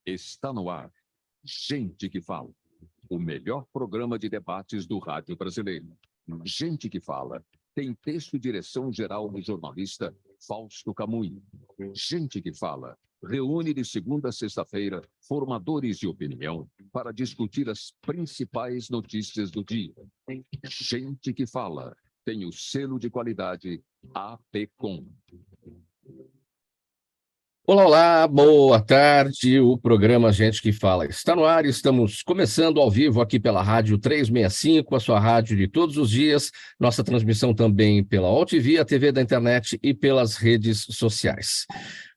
Está no ar. Gente que Fala. O melhor programa de debates do rádio brasileiro. Gente que Fala. Tem texto e direção geral do jornalista Fausto Camunho. Gente que Fala. Reúne de segunda a sexta-feira formadores de opinião para discutir as principais notícias do dia. Gente que Fala. Tem o selo de qualidade APCOM. Olá, olá, boa tarde. O programa Gente que Fala está no ar. Estamos começando ao vivo aqui pela Rádio 365, a sua rádio de todos os dias. Nossa transmissão também pela OTV, a TV da internet e pelas redes sociais.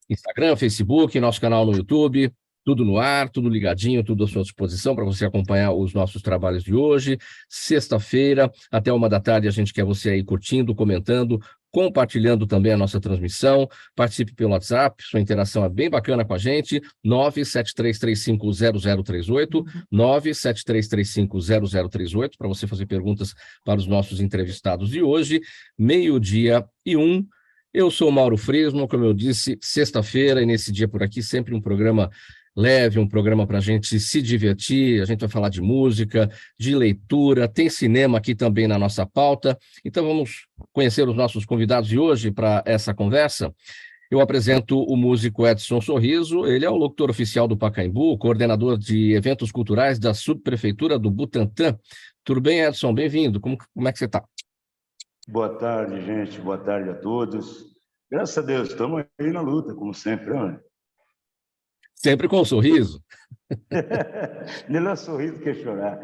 Instagram, Facebook, nosso canal no YouTube, tudo no ar, tudo ligadinho, tudo à sua disposição para você acompanhar os nossos trabalhos de hoje. Sexta-feira, até 1h da tarde, a gente quer você aí curtindo, comentando, compartilhando também a nossa transmissão. Participe pelo WhatsApp, sua interação é bem bacana com a gente, 973350038, 973350038, para você fazer perguntas para os nossos entrevistados de hoje, 12:01. Eu sou o Mauro Frisman, como eu disse, sexta-feira, e nesse dia por aqui, sempre um programa leve, um programa para a gente se divertir. A gente vai falar de música, de leitura, tem cinema aqui também na nossa pauta. Então vamos conhecer os nossos convidados de hoje para essa conversa. Eu apresento o músico Edson Sorriso, ele é o locutor oficial do Pacaembu, coordenador de eventos culturais da subprefeitura do Butantã. Tudo bem, Edson? Bem-vindo. Como é que você está? Boa tarde, gente. Boa tarde a todos. Graças a Deus, estamos aí na luta, como sempre, né? Sempre com um sorriso. Melhor sorriso que chorar.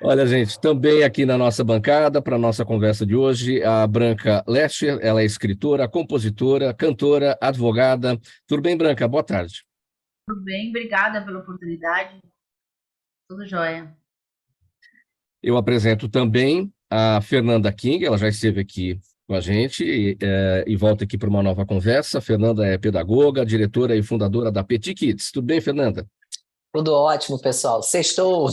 Olha, gente, também aqui na nossa bancada, para a nossa conversa de hoje, a Branca Lescher, ela é escritora, compositora, cantora, advogada. Tudo bem, Branca? Boa tarde. Tudo bem, obrigada pela oportunidade. Tudo jóia. Eu apresento também a Fernanda King, ela já esteve aqui com a gente e volta aqui para uma nova conversa. A Fernanda é pedagoga, diretora e fundadora da Petit Kids. Tudo bem, Fernanda? Tudo ótimo, pessoal. Sextou!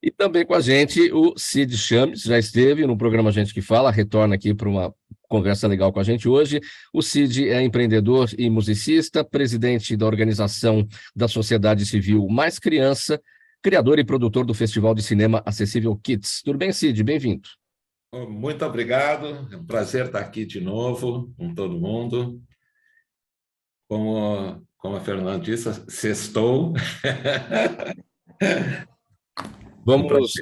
E também com a gente o Cid Chames, já esteve no programa Gente que Fala, retorna aqui para uma conversa legal com a gente hoje. O Cid é empreendedor e musicista, presidente da organização da Sociedade Civil Mais Criança, criador e produtor do Festival de Cinema Acessível Kids. Tudo bem, Cid? Bem-vindo. Muito obrigado, é um prazer estar aqui de novo com todo mundo. Como a Fernanda disse, sextou. Vamos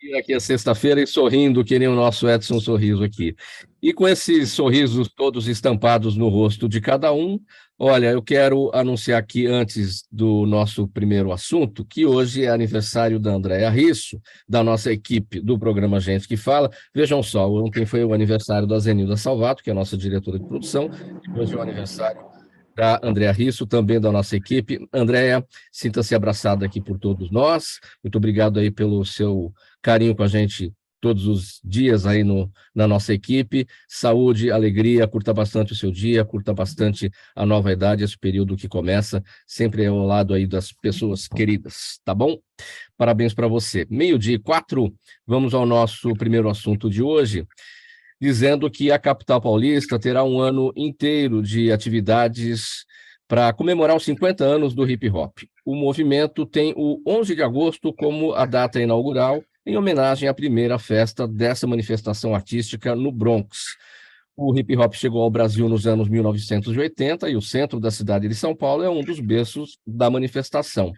ir aqui a sexta-feira e sorrindo, que nem o nosso Edson Sorriso aqui. E com esses sorrisos todos estampados no rosto de cada um, olha, eu quero anunciar aqui, antes do nosso primeiro assunto, que hoje é aniversário da Andréa Risso, da nossa equipe do programa Gente que Fala. Vejam só, ontem foi o aniversário da Zenilda Salvato, que é a nossa diretora de produção, e hoje é o aniversário da Andréa Risso, também da nossa equipe. Andréa, sinta-se abraçada aqui por todos nós. Muito obrigado aí pelo seu carinho com a gente todos os dias aí na nossa equipe. Saúde, alegria, curta bastante o seu dia, curta bastante a nova idade, esse período que começa, sempre ao lado aí das pessoas queridas, tá bom? Parabéns para você. 12:04, vamos ao nosso primeiro assunto de hoje, dizendo que a capital paulista terá um ano inteiro de atividades para comemorar os 50 anos do hip hop. O movimento tem o 11 de agosto como a data inaugural, em homenagem à primeira festa dessa manifestação artística no Bronx. O hip hop chegou ao Brasil nos anos 1980 e o centro da cidade de São Paulo é um dos berços da manifestação.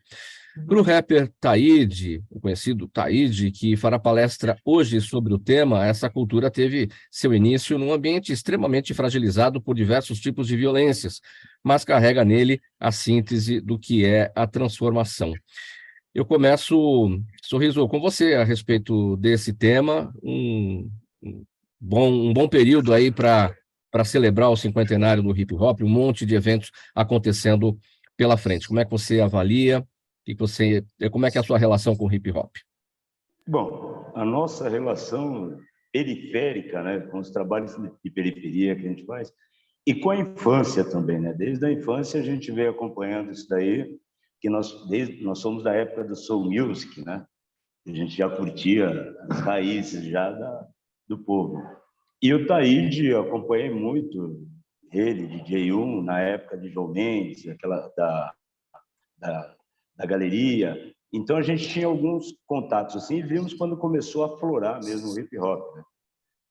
Para o rapper Taíde, o conhecido Taíde, que fará palestra hoje sobre o tema, essa cultura teve seu início num ambiente extremamente fragilizado por diversos tipos de violências, mas carrega nele a síntese do que é a transformação. Eu começo, Sorriso, com você a respeito desse tema, um bom período aí para celebrar o cinquentenário do hip hop, um monte de eventos acontecendo pela frente. Como é que você avalia? Como é que é a sua relação com o hip hop? Bom, a nossa relação periférica, né, com os trabalhos de periferia que a gente faz, e com a infância também, né? Desde a infância a gente veio acompanhando isso daí, que nós somos da época do soul music, né? A gente já curtia as raízes já do povo. E o Taíde eu acompanhei muito ele, DJ1, na época de João Mendes, aquela da galeria. Então, a gente tinha alguns contatos assim, e vimos quando começou a florar mesmo o hip-hop, né?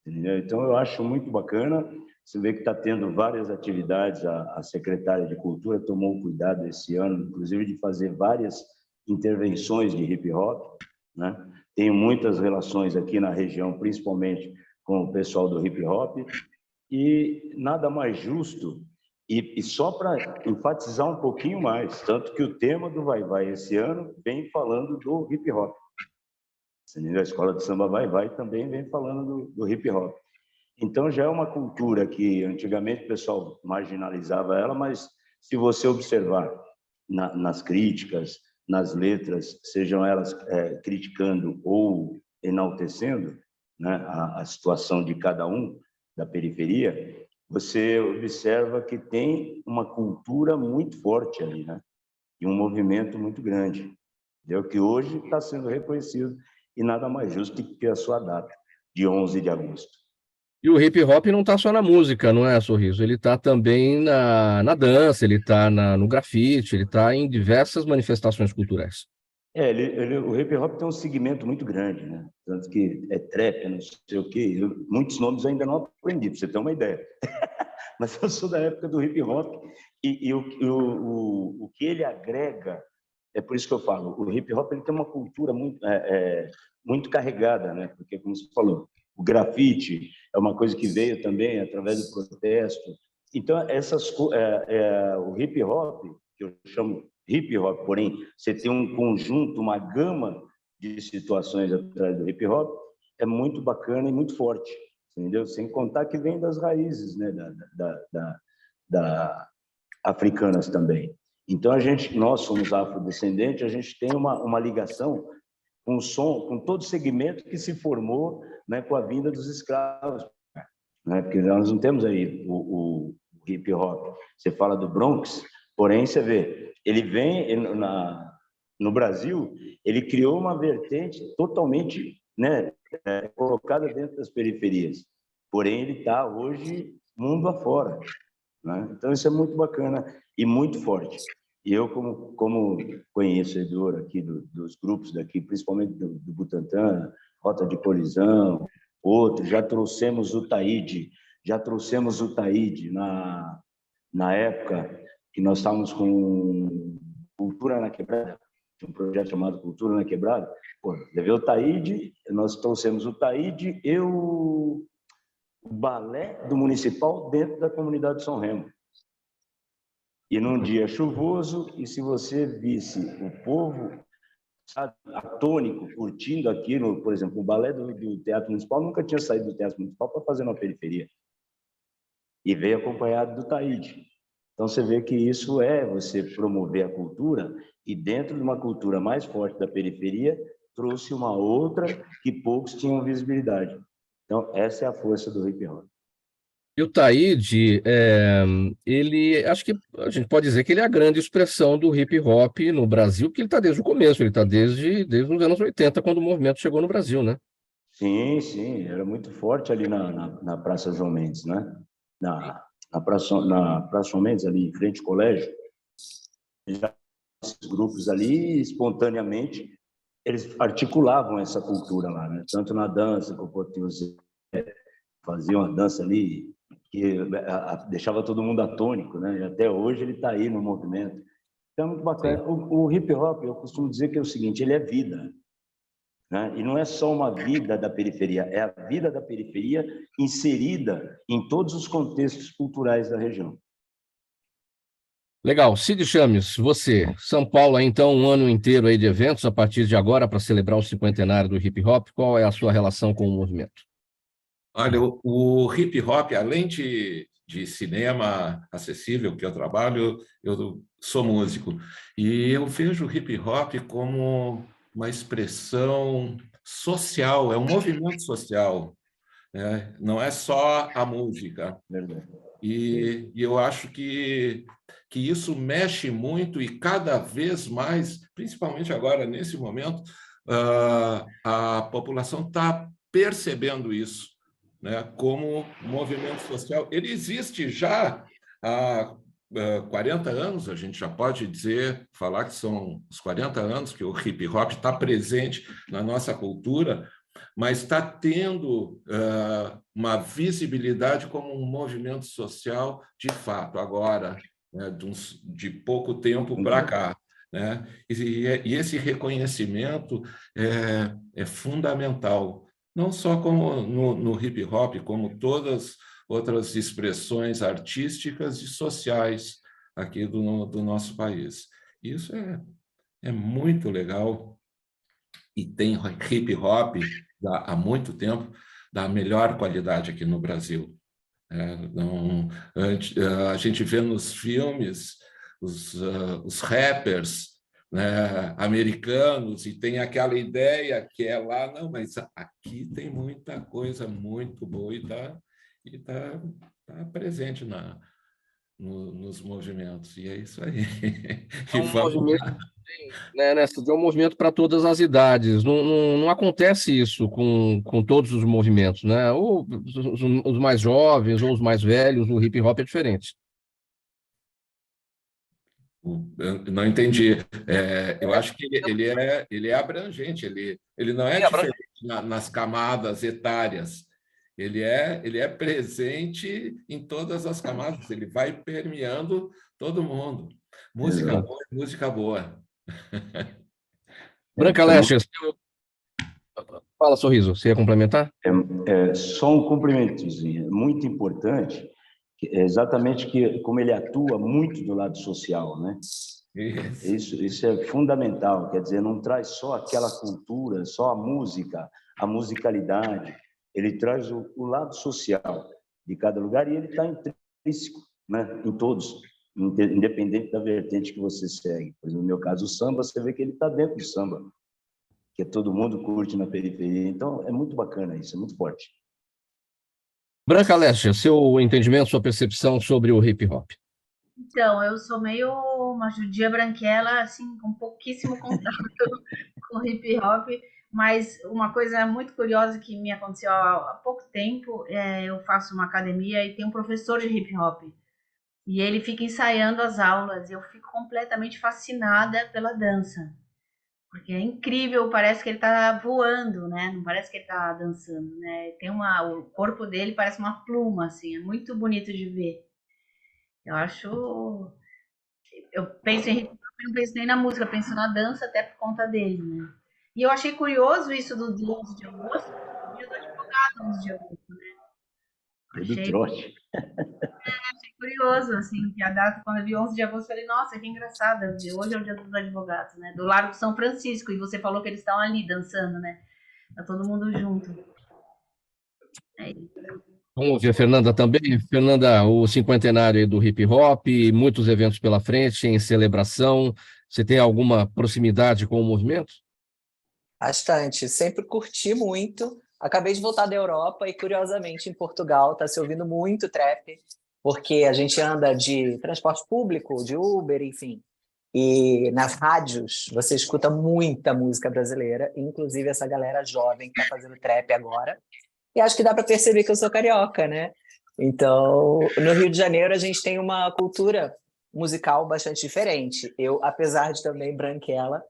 Entendeu? Então, eu acho muito bacana. Você vê que está tendo várias atividades, a secretária de Cultura tomou cuidado esse ano, inclusive, de fazer várias intervenções de hip-hop, né? Tenho muitas relações aqui na região, principalmente com o pessoal do hip-hop, e nada mais justo, e só para enfatizar um pouquinho mais, tanto que o tema do Vai Vai esse ano vem falando do hip-hop. A Escola de Samba Vai Vai também vem falando do hip-hop. Então, já é uma cultura que antigamente o pessoal marginalizava ela, mas se você observar nas críticas, nas letras, sejam elas criticando ou enaltecendo, né, a situação de cada um da periferia, você observa que tem uma cultura muito forte ali, né? E um movimento muito grande, entendeu? Que hoje está sendo reconhecido, e nada mais justo que a sua data, de 11 de agosto. E o hip hop não está só na música, não é, Sorriso? Ele está também na dança, ele está no grafite, ele está em diversas manifestações culturais. O hip hop tem um segmento muito grande, né? Tanto que é trap, não sei o quê. Muitos nomes eu ainda não aprendi, para você ter uma ideia. Mas eu sou da época do hip hop e o que ele agrega, é por isso que eu falo, o hip hop ele tem uma cultura muito carregada, né? Porque, como você falou, o grafite é uma coisa que veio também através do protesto. Então, o hip hop, que eu chamo hip hop, porém, você tem um conjunto, uma gama de situações atrás do hip hop, é muito bacana e muito forte, entendeu? Sem contar que vem das raízes, né, africanas também. Então, nós somos afrodescendentes, a gente tem uma ligação com o som, com todo o segmento que se formou, né, com a vinda dos escravos, né? Porque nós não temos aí o hip hop. Você fala do Bronx, porém, você vê, ele vem no Brasil, ele criou uma vertente totalmente, né, colocada dentro das periferias. Porém, ele está hoje mundo afora, né? Então, isso é muito bacana e muito forte. E eu, como conhecedor aqui dos grupos daqui, principalmente do Butantã, Rota de Colisão, outros, já trouxemos o Taíde na época que nós estávamos com Cultura na Quebrada, tinha um projeto chamado Cultura na Quebrada. Pô, levei o Taíde, nós trouxemos o Taíde e o balé do municipal dentro da comunidade de São Remo. E num dia chuvoso, e se você visse o povo, sabe, atônico, curtindo aquilo, por exemplo, o balé do Teatro Municipal nunca tinha saído do Teatro Municipal para fazer na periferia. E veio acompanhado do Taíde. Então, você vê que isso é você promover a cultura, e dentro de uma cultura mais forte da periferia, trouxe uma outra que poucos tinham visibilidade. Então, essa é a força do hip hop. E o Taíde, ele, acho que a gente pode dizer que ele é a grande expressão do hip hop no Brasil, porque ele está desde o começo, ele está desde os anos 80, quando o movimento chegou no Brasil, né? Sim, era muito forte ali na Praça João Mendes, né? Na Praça João Mendes, ali em frente ao colégio, já esses grupos ali, espontaneamente, eles articulavam essa cultura lá, né? Tanto na dança, como o Zé fazia uma dança ali que deixava todo mundo atônico, né? E até hoje ele está aí no movimento. Então, é muito bacana. O hip hop, eu costumo dizer que é o seguinte, ele é vida, né? E não é só uma vida da periferia, é a vida da periferia inserida em todos os contextos culturais da região. Legal. Cid Chames, você, São Paulo, então, um ano inteiro aí de eventos, a partir de agora, para celebrar o 50º do hip hop, qual é a sua relação com o movimento? Olha, o hip hop, além de cinema acessível, que eu trabalho, eu sou músico, e eu vejo o hip hop como uma expressão social, é um movimento social, né? Não é só a música. E eu acho que isso mexe muito e cada vez mais, principalmente agora, nesse momento, a população está percebendo isso, né, como movimento social. Ele existe já há 40 anos, a gente já pode falar que são os 40 anos que o hip hop está presente na nossa cultura, mas está tendo uma visibilidade como um movimento social de fato, agora, né, de pouco tempo para cá. Né? E esse reconhecimento é fundamental, não só como no hip hop, como todas outras expressões artísticas e sociais aqui do nosso país. Isso é muito legal, e tem hip hop há muito tempo da melhor qualidade aqui no Brasil. A gente vê nos filmes os rappers, né, americanos, e tem aquela ideia que é lá, não, mas aqui tem muita coisa muito boa e tá presente nos movimentos, e é isso aí. É um movimento, né, Nessa, é um movimento para todas as idades. Não acontece isso com todos os movimentos, né? Ou os mais jovens ou os mais velhos, o hip hop é diferente. Eu não entendi. Eu acho que ele é abrangente, ele não é diferente nas camadas etárias. Ele é presente em todas as camadas, ele vai permeando todo mundo. Música boa é música boa. Branca Leste, fala, Sorriso, você ia complementar? Só um cumprimentozinho, muito importante, exatamente como ele atua muito do lado social, né? Isso é fundamental, quer dizer, não traz só aquela cultura, só a musicalidade, ele traz o lado social de cada lugar, e ele está intrínseco, né, em todos, independente da vertente que você segue. Por exemplo, no meu caso, o samba, você vê que ele está dentro do samba, que todo mundo curte na periferia. Então, é muito bacana isso, é muito forte. Branca Leste, seu entendimento, sua percepção sobre o hip hop? Então, eu sou meio uma judia branquela, assim, com pouquíssimo contato com hip hop, mas uma coisa muito curiosa que me aconteceu há pouco tempo, eu faço uma academia e tem um professor de hip hop, e ele fica ensaiando as aulas, e eu fico completamente fascinada pela dança, porque é incrível, parece que ele tá voando, né? Não parece que ele tá dançando, né? O corpo dele parece uma pluma, assim, é muito bonito de ver. Eu acho eu penso em hip hop, não penso nem na música, penso na dança até por conta dele, né? E eu achei curioso isso do dia 11 de agosto, dia do advogado 11 de agosto, né? Do trote. Achei curioso, assim, que a data, quando eu vi 11 de agosto, eu falei, nossa, que engraçado, hoje é o dia dos advogados, né? Do Largo São Francisco, e você falou que eles estão ali dançando, né? Tá todo mundo junto. É isso. Vamos ouvir a Fernanda também. Fernanda, o cinquentenário aí do hip hop, muitos eventos pela frente, em celebração. Você tem alguma proximidade com o movimento? Bastante. Sempre curti muito. Acabei de voltar da Europa e, curiosamente, em Portugal está se ouvindo muito trap, porque a gente anda de transporte público, de Uber, enfim. E nas rádios você escuta muita música brasileira, inclusive essa galera jovem que está fazendo trap agora. E acho que dá para perceber que eu sou carioca, né? Então, no Rio de Janeiro, a gente tem uma cultura musical bastante diferente. Eu, apesar de também branquela,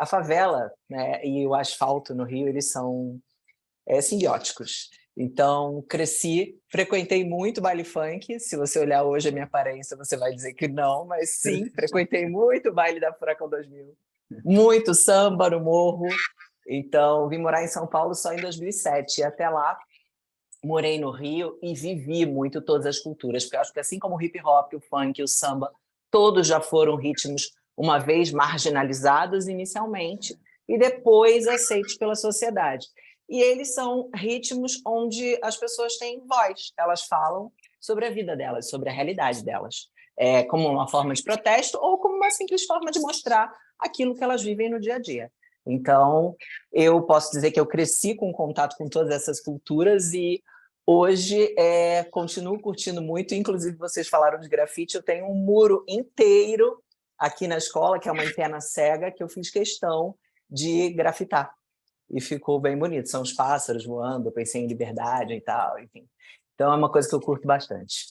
a favela, né, e o asfalto no Rio, eles são simbióticos. Então, cresci, frequentei muito baile funk. Se você olhar hoje a minha aparência, você vai dizer que não, mas sim, frequentei muito baile da Furacão 2000. Muito samba no morro. Então, vim morar em São Paulo só em 2007. E até lá, morei no Rio e vivi muito todas as culturas. Porque eu acho que assim como o hip hop, o funk, o samba, todos já foram ritmos uma vez marginalizados inicialmente e depois aceitos pela sociedade. E eles são ritmos onde as pessoas têm voz. Elas falam sobre a vida delas, sobre a realidade delas. Como uma forma de protesto ou como uma simples forma de mostrar aquilo que elas vivem no dia a dia. Então, eu posso dizer que eu cresci com contato com todas essas culturas e hoje continuo curtindo muito. Inclusive, vocês falaram de grafite, eu tenho um muro inteiro aqui na escola, que é uma antena cega, que eu fiz questão de grafitar. E ficou bem bonito. São os pássaros voando, eu pensei em liberdade e tal, enfim. Então, é uma coisa que eu curto bastante.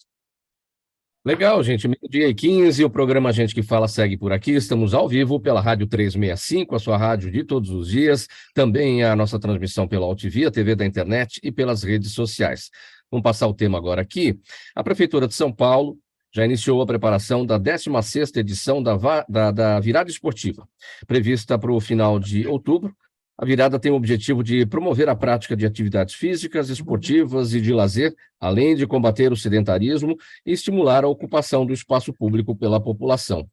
Legal, gente. Meio-dia e 15, o programa Gente que Fala segue por aqui. Estamos ao vivo pela Rádio 365, a sua rádio de todos os dias. Também a nossa transmissão pela AltV, a TV da internet e pelas redes sociais. Vamos passar o tema agora aqui. A Prefeitura de São Paulo já iniciou a preparação da 16ª edição da Virada Esportiva. Prevista para o final de outubro, a virada tem o objetivo de promover a prática de atividades físicas, esportivas e de lazer, além de combater o sedentarismo e estimular a ocupação do espaço público pela população.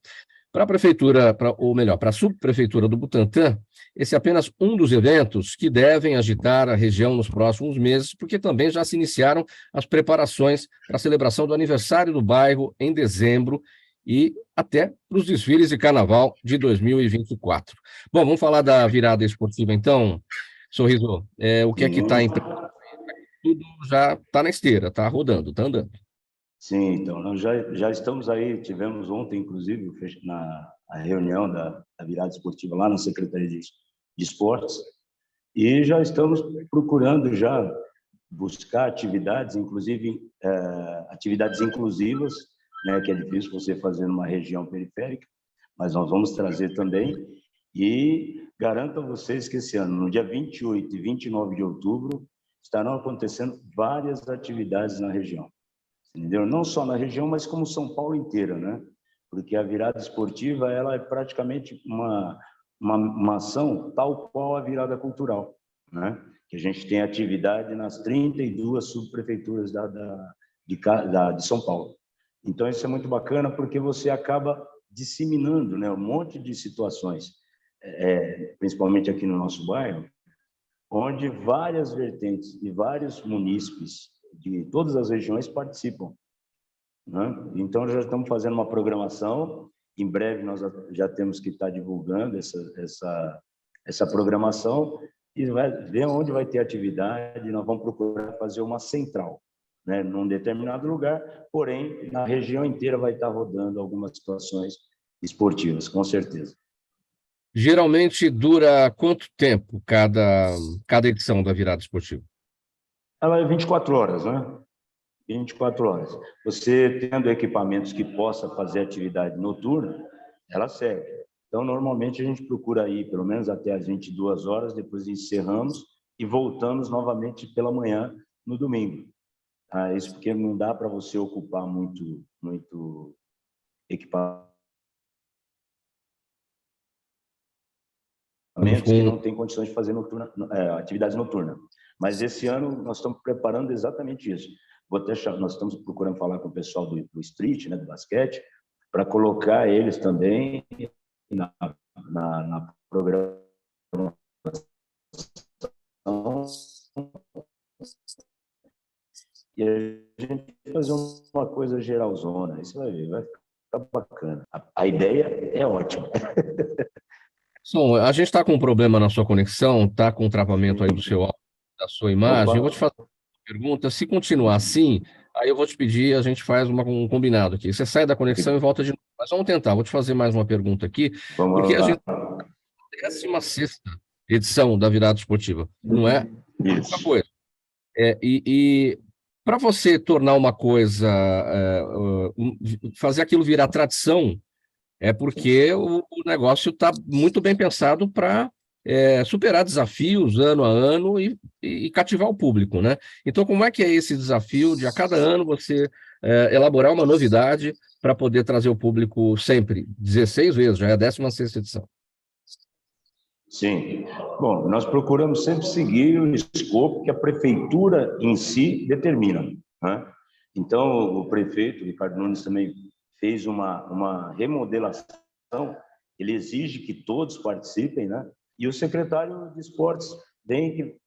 Para a prefeitura, ou melhor, para a subprefeitura do Butantã, esse é apenas um dos eventos que devem agitar a região nos próximos meses, porque também já se iniciaram as preparações para a celebração do aniversário do bairro em dezembro e até para os desfiles de carnaval de 2024. Bom, vamos falar da virada esportiva então, Sorriso. O que é que está em... Tudo já está na esteira, está rodando, está andando. Sim, então, nós já estamos aí, tivemos ontem, inclusive, a reunião da virada esportiva lá na Secretaria de Esportes, e já estamos procurando já buscar atividades, inclusive atividades inclusivas, né, que é difícil você fazer numa região periférica, mas nós vamos trazer também, e garanto a vocês que esse ano, no dia 28 e 29 de outubro, estarão acontecendo várias atividades na região, entendeu? Não só na região, mas como São Paulo inteira, né? Porque a virada esportiva, ela é praticamente uma ação tal qual a virada cultural, né? Que a gente tem atividade nas 32 subprefeituras de São Paulo. Então, isso é muito bacana porque você acaba disseminando, né, um monte de situações, principalmente aqui no nosso bairro, onde várias vertentes e vários munícipes de todas as regiões participam, né? Então, já estamos fazendo uma programação. Em breve, nós já temos que estar divulgando essa programação e vai ver onde vai ter atividade. Nós vamos procurar fazer uma central, né, num determinado lugar, porém, na região inteira vai estar rodando algumas situações esportivas, com certeza. Geralmente dura quanto tempo cada edição da virada esportiva? Ela é 24 horas, né? 24 horas. Você tendo equipamentos que possa fazer atividade noturna, ela serve. Então, normalmente, a gente procura ir pelo menos até as 22 horas, depois encerramos e voltamos novamente pela manhã no domingo. Isso porque não dá para você ocupar muito equipamento que não tem condições de fazer atividades noturnas. Mas esse ano nós estamos preparando exatamente isso. Nós estamos procurando falar com o pessoal do street, né, do basquete, para colocar eles também na programação. E a gente fazer uma coisa geralzona, isso vai ficar bacana. A ideia é ótima. Bom, a gente está com um problema na sua conexão, está com um travamento aí do seu áudio, da sua imagem. Opa. Eu vou te fazer uma pergunta. Se continuar assim, aí eu vou te pedir, a gente faz um combinado aqui. Você sai da conexão e volta de novo. Mas vamos tentar, vou te fazer mais uma pergunta aqui, porque a gente tem a 16ª edição da virada esportiva, não é pouca coisa. E para você tornar uma coisa, fazer aquilo virar tradição, é porque o negócio está muito bem pensado para superar desafios ano a ano e cativar o público, né? Então, como é que é esse desafio de a cada ano você elaborar uma novidade para poder trazer o público sempre? 16 vezes, já é a 16ª edição. Sim. Bom, nós procuramos sempre seguir o escopo que a prefeitura em si determina, né? Então, o prefeito, Ricardo Nunes, também fez uma remodelação, ele exige que todos participem, né? E o secretário de esportes vem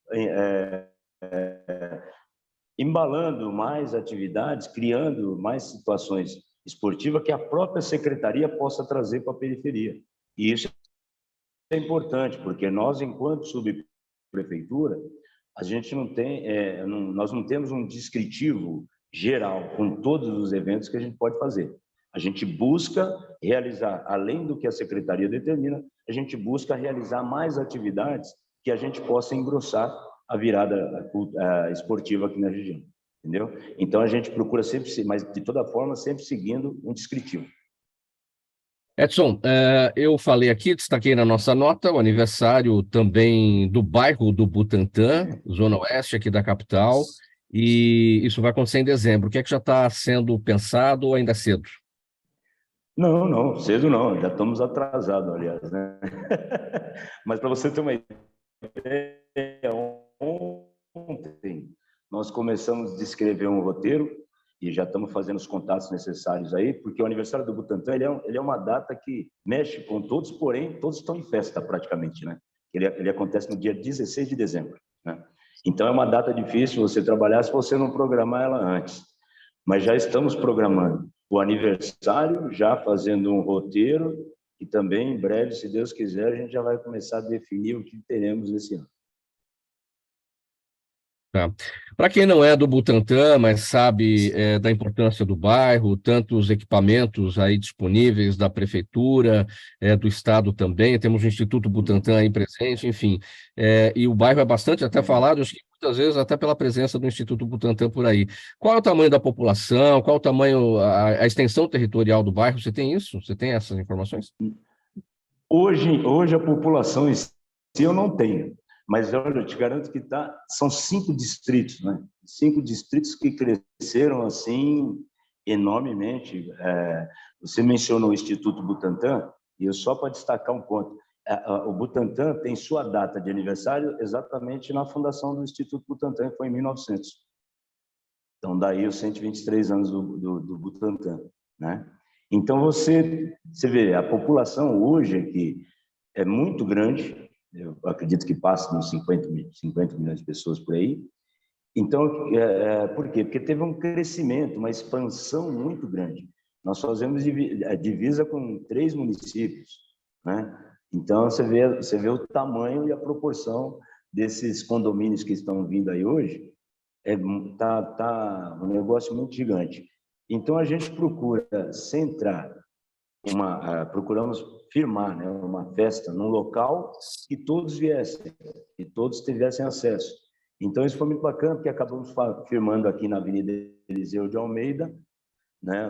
embalando mais atividades, criando mais situações esportivas que a própria secretaria possa trazer para a periferia. E isso é importante, porque nós, enquanto subprefeitura, a gente nós não temos um descritivo geral com todos os eventos que a gente pode fazer. A gente busca realizar, além do que a secretaria determina, a gente busca realizar mais atividades que a gente possa engrossar a virada esportiva aqui na região. entendeu? Então, a gente procura sempre, mas de toda forma, sempre seguindo um descritivo. Edson, eu falei aqui, destaquei na nossa nota, o aniversário também do bairro do Butantã, Zona Oeste aqui da capital, e isso vai acontecer em dezembro. O que é que já está sendo pensado ou ainda é cedo? Não, não, cedo não, já estamos atrasados, aliás, né? Mas para você ter uma ideia, ontem nós começamos a descrever um roteiro e já estamos fazendo os contatos necessários aí, porque o aniversário do Butantã ele é uma data que mexe com todos, porém todos estão em festa praticamente, né? Ele acontece no dia 16 de dezembro, né? Então é uma data difícil você trabalhar se você não programar ela antes, mas já estamos programando o aniversário, já fazendo um roteiro e também em breve, se Deus quiser, a gente já vai começar a definir o que teremos esse ano. Tá. Para quem não é do Butantã, mas sabe da importância do bairro, tantos equipamentos aí disponíveis da prefeitura, do estado também, temos o Instituto Butantã aí presente, enfim, e o bairro é bastante até falado, acho que muitas vezes até pela presença do Instituto Butantã por aí. Qual é o tamanho da população? Qual é o tamanho, a extensão territorial do bairro? Você tem isso? Você tem essas informações? Hoje a população em si eu não tenho. Mas olha, eu te garanto que são 5 distritos, né? 5 distritos que cresceram assim enormemente. Você mencionou o Instituto Butantã, e eu só para destacar um ponto. O Butantã tem sua data de aniversário exatamente na fundação do Instituto Butantã, que foi em 1900. Então, daí os 123 anos do Butantã, né? Então, você vê, a população hoje aqui é muito grande. Eu acredito que passe uns 50 milhões de pessoas por aí. Então, por quê? Porque teve um crescimento, uma expansão muito grande. Nós fazemos a divisa com 3 municípios, né? Então, você vê o tamanho e a proporção desses condomínios que estão vindo aí hoje. Tá um negócio muito gigante. Então, a gente procura centrar procuramos firmar, né, uma festa num local que todos viessem, que todos tivessem acesso. Então, isso foi muito bacana, porque acabamos firmando aqui na Avenida Eliseu de Almeida, né,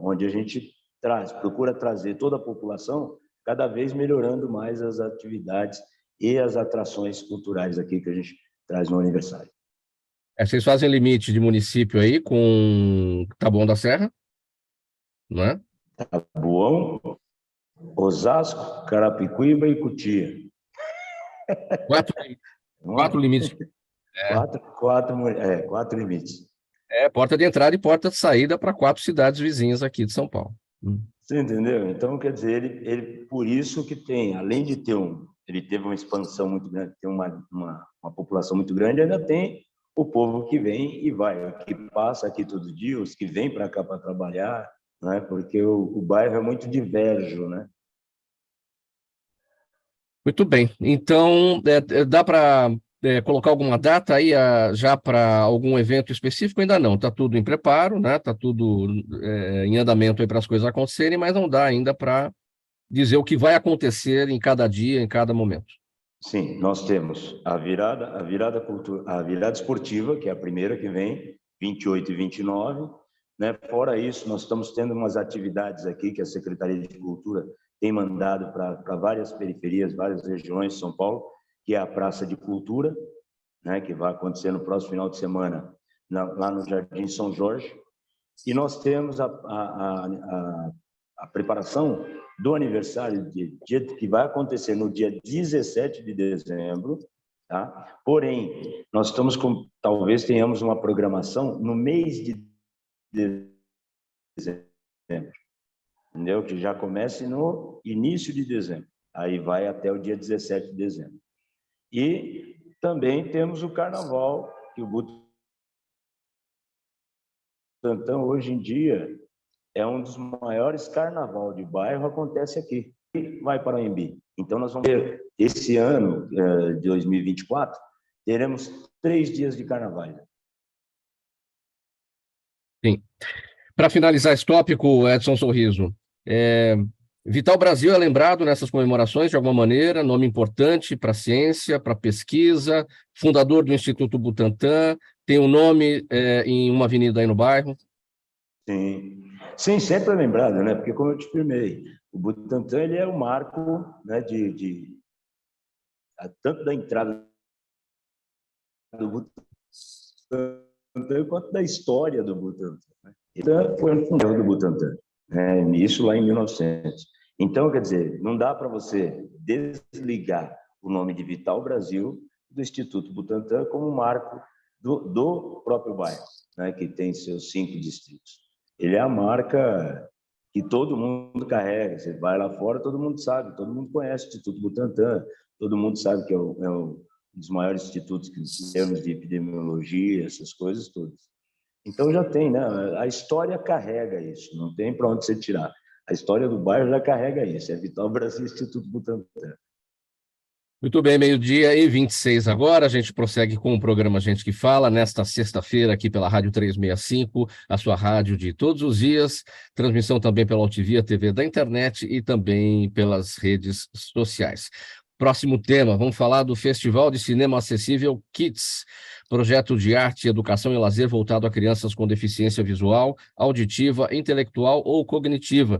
onde a gente procura trazer toda a população, cada vez melhorando mais as atividades e as atrações culturais aqui que a gente traz no aniversário. Vocês fazem limite de município aí com Taboão da Serra, não é? Taboão, Osasco, Carapicuíba e Cotia. 4 limites. 4 limites. Porta de entrada e porta de saída para 4 cidades vizinhas aqui de São Paulo. Você entendeu? Então, quer dizer, ele por isso que tem, além de ter ele teve uma expansão muito grande, tem uma população muito grande, ainda tem o povo que vem e vai, que passa aqui todo dia, os que vêm para cá para trabalhar, né? Porque o bairro é muito diverso, né? Muito bem. Então, dá para colocar alguma data aí já para algum evento específico? Ainda não. Está tudo em preparo, né? Está tudo em andamento aí para as coisas acontecerem, mas não dá ainda para dizer o que vai acontecer em cada dia, em cada momento. Sim, nós temos a virada esportiva, que é a primeira que vem, 28 e 29. Né? Fora isso, nós estamos tendo umas atividades aqui que a Secretaria de Cultura tem mandado para várias periferias, várias regiões de São Paulo, que é a Praça de Cultura, né? Que vai acontecer no próximo final de semana, lá no Jardim São Jorge. E nós temos a preparação do aniversário que vai acontecer no dia 17 de dezembro, tá? Porém, nós talvez tenhamos uma programação no mês de dezembro, entendeu? Que já comece no início de dezembro, aí vai até o dia 17 de dezembro. E também temos o carnaval, que o Butantã hoje em dia é um dos maiores carnaval de bairro, acontece aqui, vai para o Anhembi. Então, nós vamos ter, esse ano de 2024, teremos 3 dias de carnaval. Sim. Para finalizar esse tópico, Edson Sorriso, Vital Brasil é lembrado nessas comemorações de alguma maneira, nome importante para a ciência, para a pesquisa, fundador do Instituto Butantã, tem um nome em uma avenida aí no bairro. Sim, sim, sempre é lembrado, né? Porque, como eu te afirmei, o Butantã ele é o marco, né, tanto da entrada do Butantã quanto da história do Butantã. Né? Então, foi um fundador do Butantã, né? Isso lá em 1900. Então, quer dizer, não dá para você desligar o nome de Vital Brasil do Instituto Butantã como marco do próprio bairro, né? Que tem seus 5 distritos. Ele é a marca que todo mundo carrega. Você vai lá fora, todo mundo sabe, todo mundo conhece o Instituto Butantã, todo mundo sabe que é um dos maiores institutos que, em termos de epidemiologia, essas coisas todas. Então já tem, né? A história carrega isso, não tem para onde você tirar. A história do bairro já carrega isso, é Vital Brasil Instituto Butantã. Muito bem, 12h26 agora, a gente prossegue com o programa Gente que Fala, nesta sexta-feira aqui pela Rádio 365, a sua rádio de todos os dias, transmissão também pela Altivia TV da internet e também pelas redes sociais. Próximo tema, vamos falar do Festival de Cinema Acessível Kids, projeto de arte, educação e lazer voltado a crianças com deficiência visual, auditiva, intelectual ou cognitiva,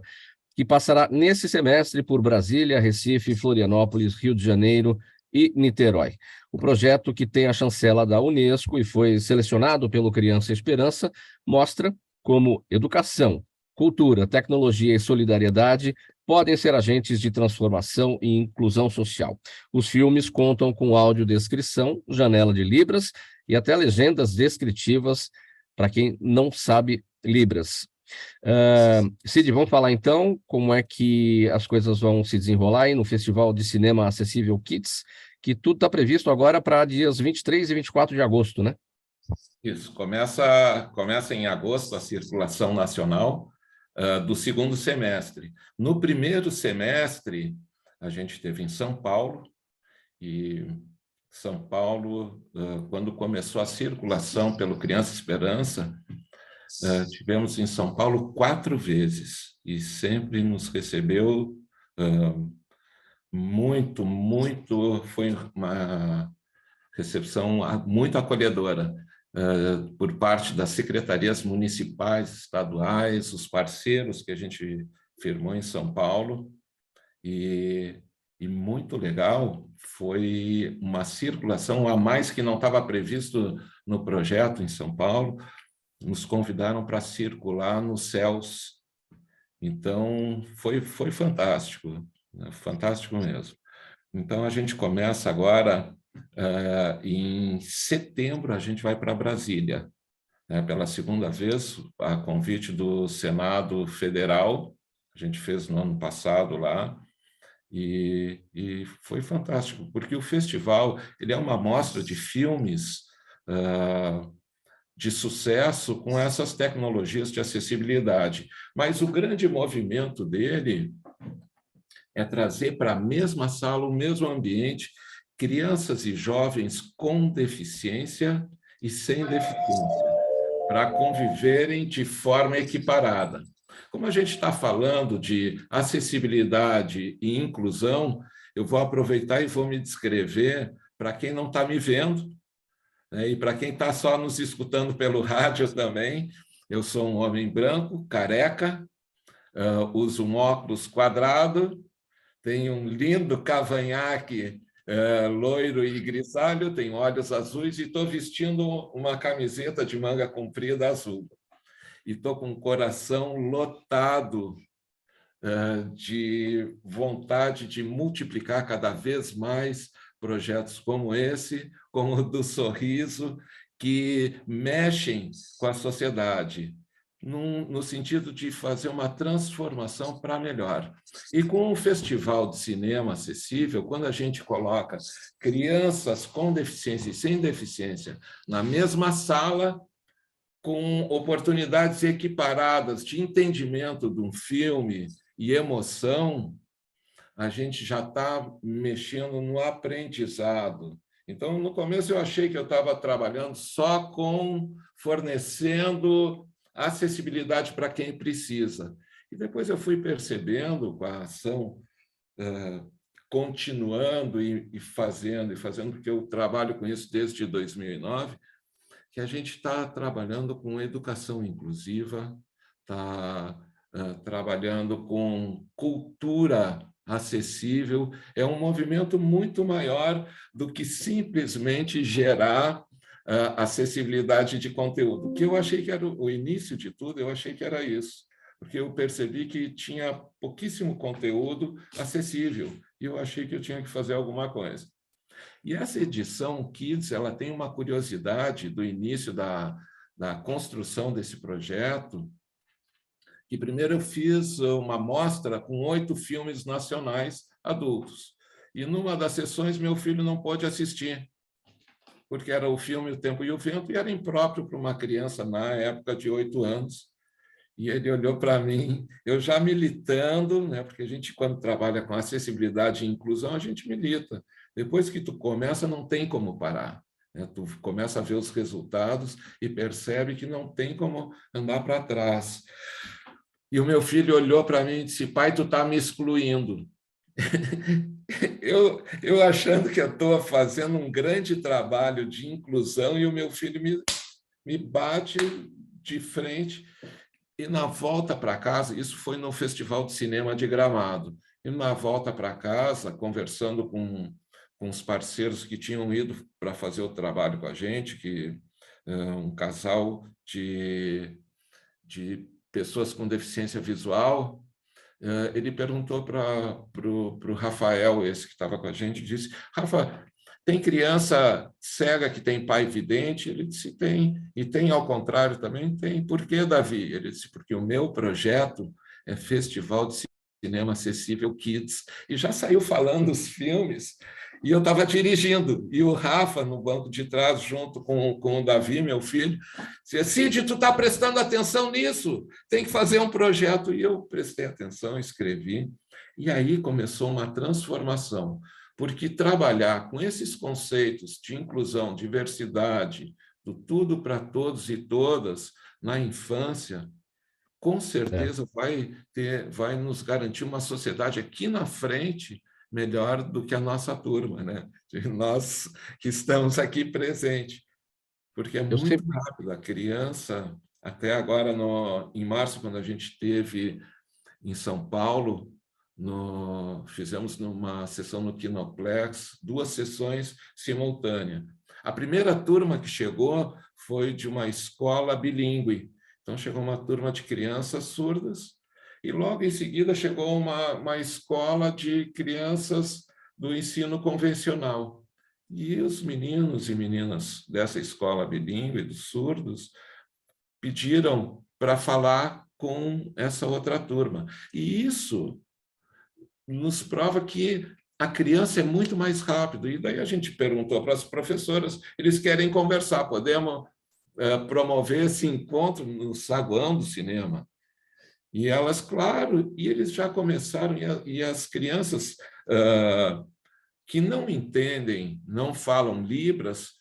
que passará nesse semestre por Brasília, Recife, Florianópolis, Rio de Janeiro e Niterói. O projeto, que tem a chancela da Unesco e foi selecionado pelo Criança Esperança, mostra como educação, cultura, tecnologia e solidariedade podem ser agentes de transformação e inclusão social. Os filmes contam com audiodescrição, janela de Libras e até legendas descritivas para quem não sabe Libras. Cid, vamos falar então como é que as coisas vão se desenrolar aí no Festival de Cinema Acessível Kids, que tudo está previsto agora para dias 23 e 24 de agosto, né? Isso, começa em agosto a circulação nacional do segundo semestre. No primeiro semestre, a gente teve em São Paulo, e São Paulo, quando começou a circulação pelo Criança Esperança, tivemos em São Paulo 4 vezes e sempre nos recebeu muito, foi uma recepção muito acolhedora por parte das secretarias municipais, estaduais, os parceiros que a gente firmou em São Paulo, e muito legal, foi uma circulação a mais que não estava previsto no projeto em São Paulo. Nos convidaram para circular nos céus. Então, foi fantástico, né? Fantástico mesmo. Então, a gente começa agora, em setembro, a gente vai para Brasília, né? Pela segunda vez, a convite do Senado Federal, a gente fez no ano passado lá, e foi fantástico, porque o festival ele é uma mostra de filmes de sucesso com essas tecnologias de acessibilidade. Mas o grande movimento dele é trazer para a mesma sala, o mesmo ambiente, crianças e jovens com deficiência e sem deficiência, para conviverem de forma equiparada. Como a gente está falando de acessibilidade e inclusão, eu vou aproveitar e vou me descrever para quem não está me vendo, e para quem está só nos escutando pelo rádio também. Eu sou um homem branco, careca, uso um óculos quadrado, tenho um lindo cavanhaque loiro e grisalho, tenho olhos azuis e estou vestindo uma camiseta de manga comprida azul. E estou com o coração lotado de vontade de multiplicar cada vez mais projetos como esse, como o do Sorriso, que mexem com a sociedade, no sentido de fazer uma transformação para melhor. E com o Festival de Cinema Acessível, quando a gente coloca crianças com deficiência e sem deficiência na mesma sala, com oportunidades equiparadas de entendimento de um filme e emoção, a gente já está mexendo no aprendizado. Então, no começo, eu achei que eu estava trabalhando só com fornecendo acessibilidade para quem precisa. E depois eu fui percebendo, com a ação continuando e fazendo, porque eu trabalho com isso desde 2009, que a gente está trabalhando com educação inclusiva, está trabalhando com cultura acessível. É um movimento muito maior do que simplesmente gerar acessibilidade de conteúdo, que eu achei que era o início de tudo, eu achei que era isso, porque eu percebi que tinha pouquíssimo conteúdo acessível, e eu achei que eu tinha que fazer alguma coisa. E essa edição Kids, ela tem uma curiosidade do início da construção desse projeto, que primeiro eu fiz uma mostra com 8 filmes nacionais adultos, e numa das sessões meu filho não pôde assistir, porque era o filme O Tempo e o Vento, e era impróprio para uma criança na época de 8 anos. E ele olhou para mim, eu já militando, né? Porque a gente, quando trabalha com acessibilidade e inclusão, a gente milita. Depois que tu começa, não tem como parar, né? Tu começa a ver os resultados e percebe que não tem como andar para trás. E o meu filho olhou para mim e disse: pai, tu está me excluindo. Eu achando que eu estou fazendo um grande trabalho de inclusão e o meu filho me bate de frente. E na volta para casa, isso foi no Festival de Cinema de Gramado, e na volta para casa, conversando com os parceiros que tinham ido para fazer o trabalho com a gente, um casal de pessoas com deficiência visual, ele perguntou para o Rafael, esse que estava com a gente, disse: Rafa, tem criança cega que tem pai vidente? Ele disse: tem. E tem ao contrário também? Tem. Por que, Davi? Ele disse: porque o meu projeto é Festival de Cinema Acessível Kids. E já saiu falando os filmes, e eu estava dirigindo, e o Rafa, no banco de trás, junto com o Davi, meu filho, disse: Cid, tu está prestando atenção nisso? Tem que fazer um projeto. E eu prestei atenção, escrevi, e aí começou uma transformação, porque trabalhar com esses conceitos de inclusão, diversidade, do tudo para todos e todas na infância, com certeza vai nos garantir uma sociedade aqui na frente melhor do que a nossa turma, né? De nós que estamos aqui presentes, porque é muito rápido. A criança, até agora, em março, quando a gente esteve em São Paulo, fizemos numa sessão no Kinoplex, 2 sessões simultâneas. A primeira turma que chegou foi de uma escola bilíngue. Então, chegou uma turma de crianças surdas, e logo em seguida chegou uma escola de crianças do ensino convencional. E os meninos e meninas dessa escola bilíngue, dos surdos, pediram para falar com essa outra turma. E isso nos prova que a criança é muito mais rápido. E daí a gente perguntou para as professoras, eles querem conversar, podemos promover esse encontro no saguão do cinema? E elas, claro, e eles já começaram, e as crianças que não entendem, não falam Libras,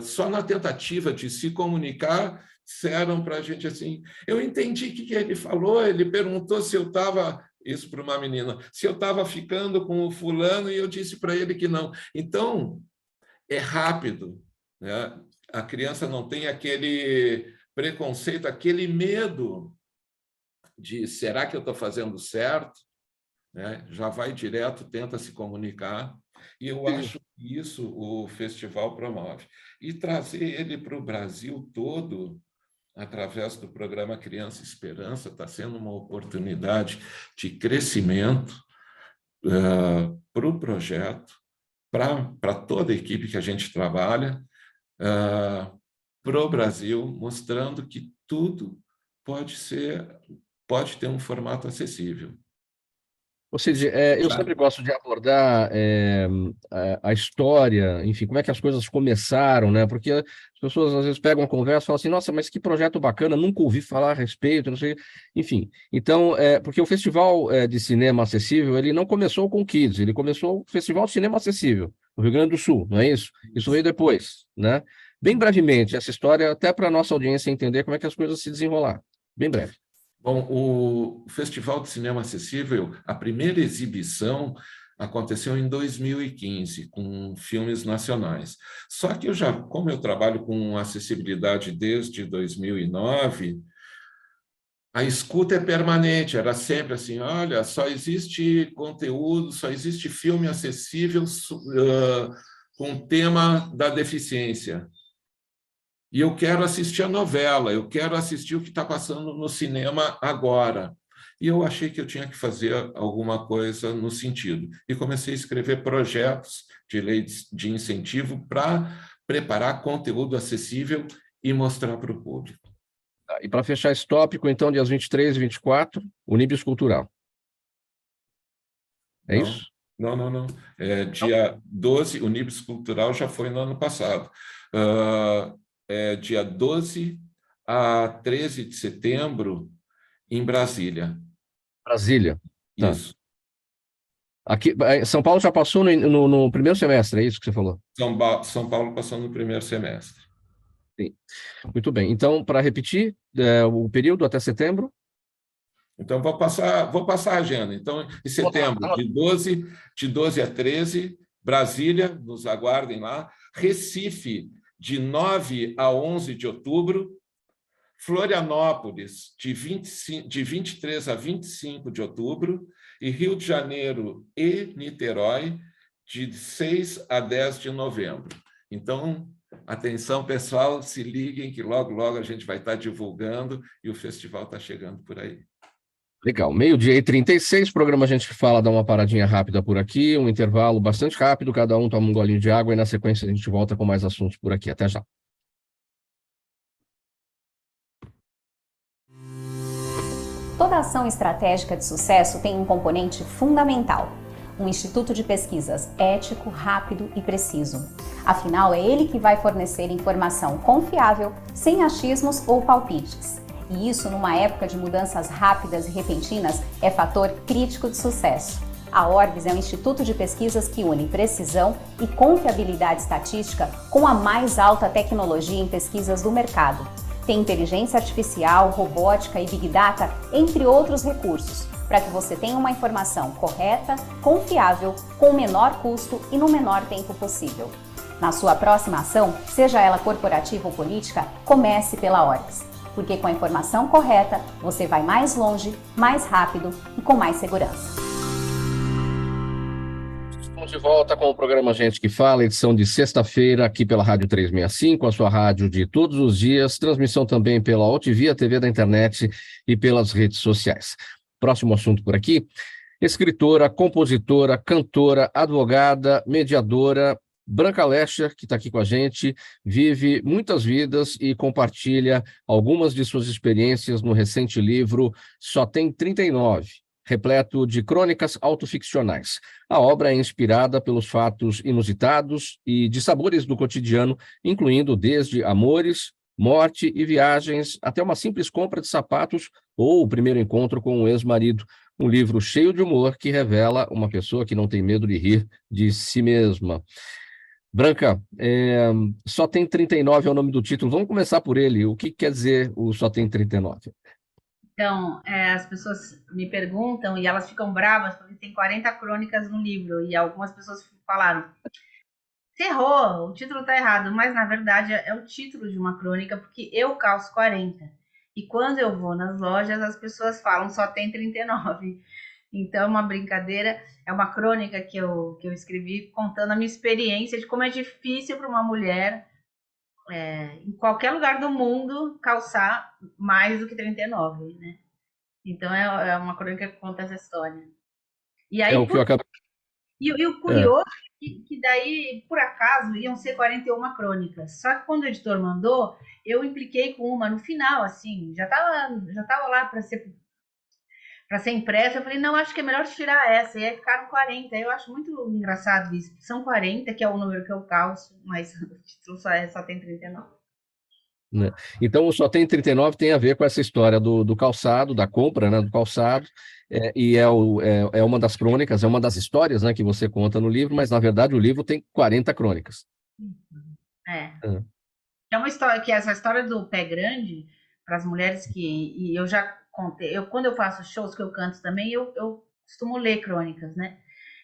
só na tentativa de se comunicar, disseram para a gente assim: eu entendi o que ele falou, ele perguntou se eu estava, isso para uma menina, se eu estava ficando com o fulano, e eu disse para ele que não. Então, é rápido, né? A criança não tem aquele preconceito, aquele medo de: será que eu estou fazendo certo? Né? Já vai direto, tenta se comunicar, e eu acho que isso o festival promove. E trazer ele para o Brasil todo, através do programa Criança Esperança, está sendo uma oportunidade de crescimento para o projeto, para toda a equipe que a gente trabalha, para o Brasil, mostrando que tudo pode ter um formato acessível. Ou seja, eu sempre gosto de abordar a história, enfim, como é que as coisas começaram, né? Porque as pessoas às vezes pegam uma conversa e falam assim: nossa, mas que projeto bacana, nunca ouvi falar a respeito, não sei. Enfim, então, porque o Festival de Cinema Acessível, ele não começou com Kids, ele começou o Festival de Cinema Acessível, no Rio Grande do Sul, não é isso? Isso veio depois, né? Bem brevemente, essa história, até para a nossa audiência entender como é que as coisas se desenrolaram. Bem breve. Bom, o Festival de Cinema Acessível, a primeira exibição aconteceu em 2015, com filmes nacionais. Só que como eu trabalho com acessibilidade desde 2009, a escuta é permanente, era sempre assim, olha, só existe conteúdo, só existe filme acessível com o tema da deficiência. E eu quero assistir a novela, eu quero assistir o que está passando no cinema agora. E eu achei que eu tinha que fazer alguma coisa no sentido. E comecei a escrever projetos de lei de incentivo para preparar conteúdo acessível e mostrar para o público. E para fechar esse tópico, então, dias 23 e 24, Unibis Cultural. É isso? Não. Dia 12, o Unibis Cultural já foi no ano passado. Dia 12 a 13 de setembro, em Brasília. Brasília. Tá. Isso. Aqui, São Paulo já passou no primeiro semestre, é isso que você falou? São Paulo passou no primeiro semestre. Sim. Muito bem. Então, para repetir, o período até setembro? Então, vou passar a agenda. Então, em setembro, de 12 a 13, Brasília, nos aguardem lá. Recife, de 9 a 11 de outubro. Florianópolis, de 23 a 25 de outubro. E Rio de Janeiro e Niterói, de 6 a 10 de novembro. Então, atenção, pessoal, se liguem que logo, logo a gente vai estar divulgando e o festival está chegando por aí. Legal. 12h36, programa A Gente que Fala, dá uma paradinha rápida por aqui, um intervalo bastante rápido, cada um toma um golinho de água e na sequência a gente volta com mais assuntos por aqui. Até já. Toda ação estratégica de sucesso tem um componente fundamental: um instituto de pesquisas ético, rápido e preciso. Afinal, é ele que vai fornecer informação confiável, sem achismos ou palpites. E isso, numa época de mudanças rápidas e repentinas, é fator crítico de sucesso. A Orbis é um instituto de pesquisas que une precisão e confiabilidade estatística com a mais alta tecnologia em pesquisas do mercado. Tem inteligência artificial, robótica e Big Data, entre outros recursos, para que você tenha uma informação correta, confiável, com o menor custo e no menor tempo possível. Na sua próxima ação, seja ela corporativa ou política, comece pela Orbis, porque com a informação correta, você vai mais longe, mais rápido e com mais segurança. Estamos de volta com o programa Gente que Fala, edição de sexta-feira, aqui pela Rádio 365, a sua rádio de todos os dias, transmissão também pela Altivia TV da internet e pelas redes sociais. Próximo assunto por aqui: escritora, compositora, cantora, advogada, mediadora, Branca Lescher, que está aqui com a gente, vive muitas vidas e compartilha algumas de suas experiências no recente livro Só Tem 39, repleto de crônicas autoficcionais. A obra é inspirada pelos fatos inusitados e de sabores do cotidiano, incluindo desde amores, morte e viagens, até uma simples compra de sapatos ou o primeiro encontro com um ex-marido. Um livro cheio de humor que revela uma pessoa que não tem medo de rir de si mesma. Branca, Só Tem 39 é o nome do título. Vamos começar por ele. O que quer dizer o Só Tem 39? Então, as pessoas me perguntam e elas ficam bravas porque tem 40 crônicas no livro e algumas pessoas falaram: você errou, o título está errado, mas na verdade é o título de uma crônica porque eu calço 40. E quando eu vou nas lojas, as pessoas falam Só Tem 39. Então, é uma brincadeira, é uma crônica que eu escrevi contando a minha experiência de como é difícil para uma mulher, em qualquer lugar do mundo, calçar mais do que 39, né? Então, é uma crônica que conta essa história. E aí, o que eu acabei... E o curioso é que daí, por acaso, iam ser 41 crônicas. Só que quando o editor mandou, eu impliquei com uma no final, assim, já tava lá para ser impressa. Eu falei, não, acho que é melhor tirar essa. E aí ficaram 40. Eu acho muito engraçado isso. São 40, que é o número que eu calço, mas o título só tem 39. Né? Então, o Só Tem 39 tem a ver com essa história do calçado, da compra, né, do calçado, e é uma das crônicas, é uma das histórias, né, que você conta no livro, mas, na verdade, o livro tem 40 crônicas. É uma história que essa história do pé grande, para as mulheres e eu já contei, quando eu faço shows que eu canto também, eu costumo ler crônicas, né?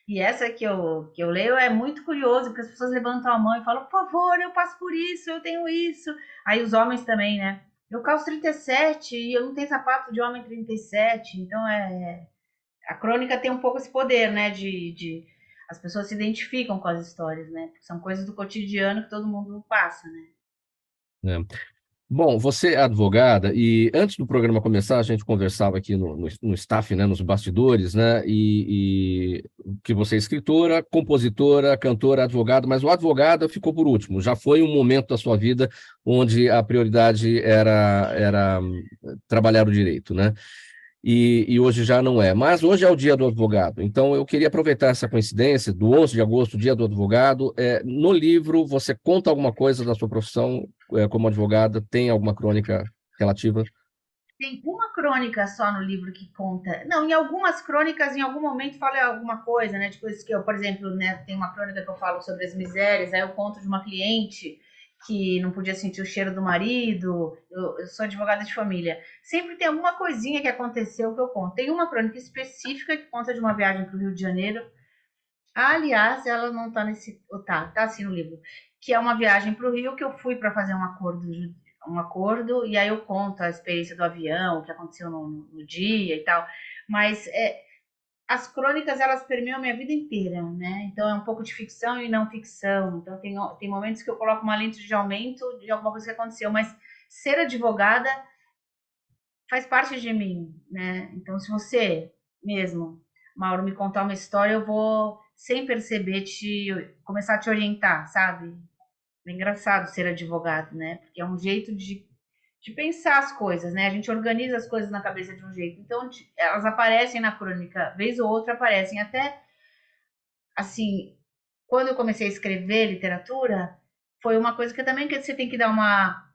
E essa que eu leio é muito curioso, porque as pessoas levantam a mão e falam, por favor, eu passo por isso, eu tenho isso. Aí os homens também, né? Eu calço 37 e eu não tenho sapato de homem 37. Então, a crônica tem um pouco esse poder, né? As pessoas se identificam com as histórias, né? Porque são coisas do cotidiano que todo mundo passa, né? É. Bom, você é advogada e antes do programa começar a gente conversava aqui no staff, né, nos bastidores, né, e que você é escritora, compositora, cantora, advogada, mas o advogada ficou por último. Já foi um momento da sua vida onde a prioridade era trabalhar o direito, né? E hoje já não é. Mas hoje é o Dia do Advogado. Então, eu queria aproveitar essa coincidência do 11 de agosto, Dia do Advogado. No livro, você conta alguma coisa da sua profissão como advogada? Tem alguma crônica relativa? Tem uma crônica só no livro que conta. Não, em algumas crônicas, em algum momento, fala alguma coisa, né? De coisas que eu, por exemplo, né, tem uma crônica que eu falo sobre as misérias, aí eu conto de uma cliente que não podia sentir o cheiro do marido. Eu sou advogada de família. Sempre tem alguma coisinha que aconteceu que eu conto. Tem uma crônica específica que conta de uma viagem para o Rio de Janeiro. Aliás, ela não tá nesse. Tá assim no livro. Que é uma viagem para o Rio que eu fui para fazer um acordo, e aí eu conto a experiência do avião, o que aconteceu no dia e tal. Mas as crônicas, elas permeiam a minha vida inteira, né? Então é um pouco de ficção e não ficção. Então tem momentos que eu coloco uma lente de aumento de alguma coisa que aconteceu, mas ser advogada faz parte de mim, né? Então se você mesmo, Mauro, me contar uma história, eu vou, sem perceber, começar a te orientar, sabe? É engraçado ser advogado, né? Porque é um jeito de pensar as coisas, né? A gente organiza as coisas na cabeça de um jeito. Então, elas aparecem na crônica, vez ou outra aparecem. Até, assim, quando eu comecei a escrever literatura, foi uma coisa que também que você tem que tomar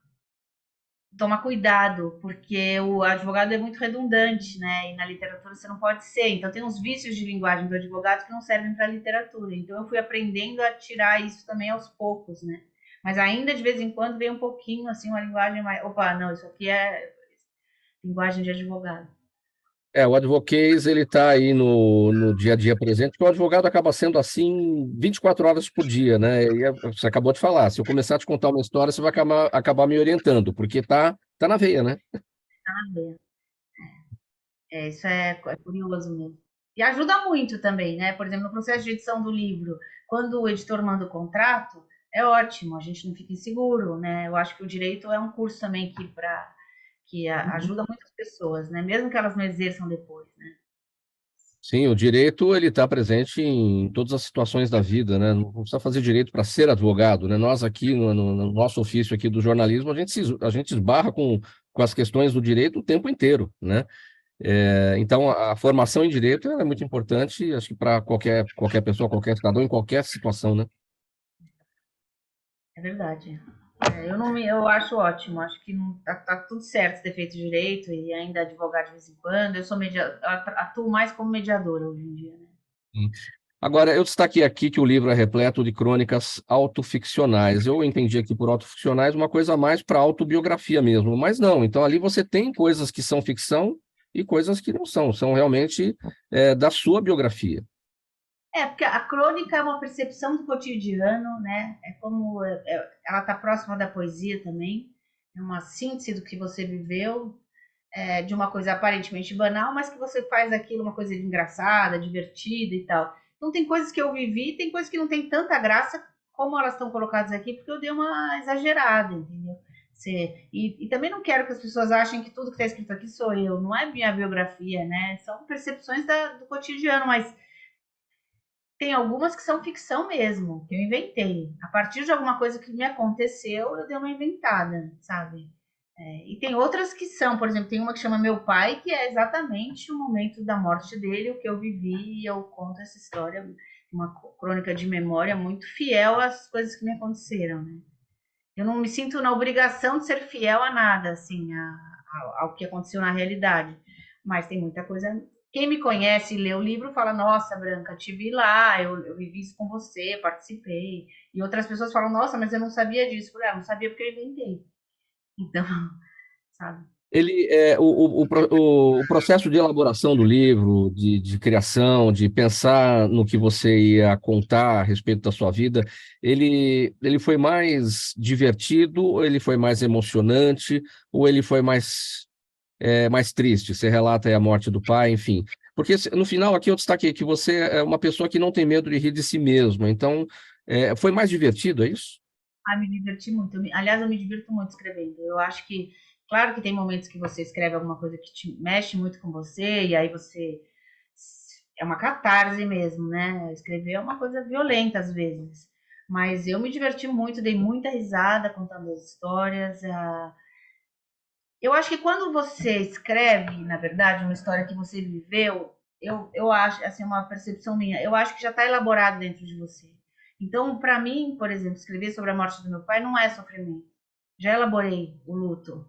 cuidado, porque o advogado é muito redundante, né? E na literatura você não pode ser. Então, tem uns vícios de linguagem do advogado que não servem para a literatura. Então, eu fui aprendendo a tirar isso também aos poucos, né? Mas ainda de vez em quando vem um pouquinho assim, uma linguagem mais. Opa, não, isso aqui é linguagem de advogado. O advocacy, ele está aí no dia a dia presente, porque o advogado acaba sendo assim 24 horas por dia, né? Você acabou de falar, se eu começar a te contar uma história, você vai acabar me orientando, porque tá na veia, né? Ah, isso é curioso mesmo. E ajuda muito também, né? Por exemplo, no processo de edição do livro, quando o editor manda o contrato, é ótimo, a gente não fica inseguro, né? Eu acho que o direito é um curso também que ajuda muitas pessoas, né? Mesmo que elas não exerçam depois, né? Sim, o direito ele está presente em todas as situações da vida, né? Não precisa fazer direito para ser advogado, né? Nós aqui no nosso ofício aqui do jornalismo, a gente esbarra com as questões do direito o tempo inteiro, né? Então a formação em direito é muito importante, acho que para qualquer pessoa, qualquer cidadão, em qualquer situação, né? É verdade. Eu acho ótimo, acho que não, tá tudo certo ter feito direito e ainda advogar de vez em quando. Eu sou atuo mais como mediadora hoje em dia, né? Hum. Agora, eu destaquei aqui que o livro é repleto de crônicas autoficcionais. Eu entendi aqui por autoficcionais uma coisa mais para autobiografia mesmo, mas não. Então, ali você tem coisas que são ficção e coisas que não são realmente da sua biografia. Porque a crônica é uma percepção do cotidiano, né? Ela está próxima da poesia também, é uma síntese do que você viveu, de uma coisa aparentemente banal, mas que você faz aquilo uma coisa engraçada, divertida e tal. Então tem coisas que eu vivi, tem coisas que não tem tanta graça como elas estão colocadas aqui, porque eu dei uma exagerada, entendeu? E também não quero que as pessoas achem que tudo que está escrito aqui sou eu, não é minha biografia, né? São percepções do cotidiano, mas tem algumas que são ficção mesmo, que eu inventei. A partir de alguma coisa que me aconteceu, eu dei uma inventada, sabe? E tem outras que são, por exemplo, tem uma que chama Meu Pai, que é exatamente o momento da morte dele, o que eu vivi, e eu conto essa história, uma crônica de memória muito fiel às coisas que me aconteceram, né? Eu não me sinto na obrigação de ser fiel a nada, assim, ao que aconteceu na realidade. Mas tem muita coisa. Quem me conhece e lê o livro fala: Nossa, Branca, te vi lá, eu vivi isso com você, participei. E outras pessoas falam: Nossa, mas eu não sabia disso. Eu falei: Não sabia porque eu inventei. Então, sabe? O processo de elaboração do livro, de criação, de pensar no que você ia contar a respeito da sua vida, ele foi mais divertido, ou ele foi mais emocionante, ou ele foi mais triste? Você relata aí a morte do pai, enfim. Porque no final aqui eu destaquei que você é uma pessoa que não tem medo de rir de si mesma. Então, foi mais divertido, é isso? Me diverti muito. Aliás, eu me divirto muito escrevendo. Eu acho que, claro que tem momentos que você escreve alguma coisa que te mexe muito com você, e aí você... É uma catarse mesmo, né? Escrever é uma coisa violenta às vezes. Mas eu me diverti muito, dei muita risada contando as histórias. Eu acho que quando você escreve, na verdade, uma história que você viveu, eu acho, assim, uma percepção minha, eu acho que já está elaborado dentro de você. Então, para mim, por exemplo, escrever sobre a morte do meu pai não é sofrimento. Já elaborei o luto.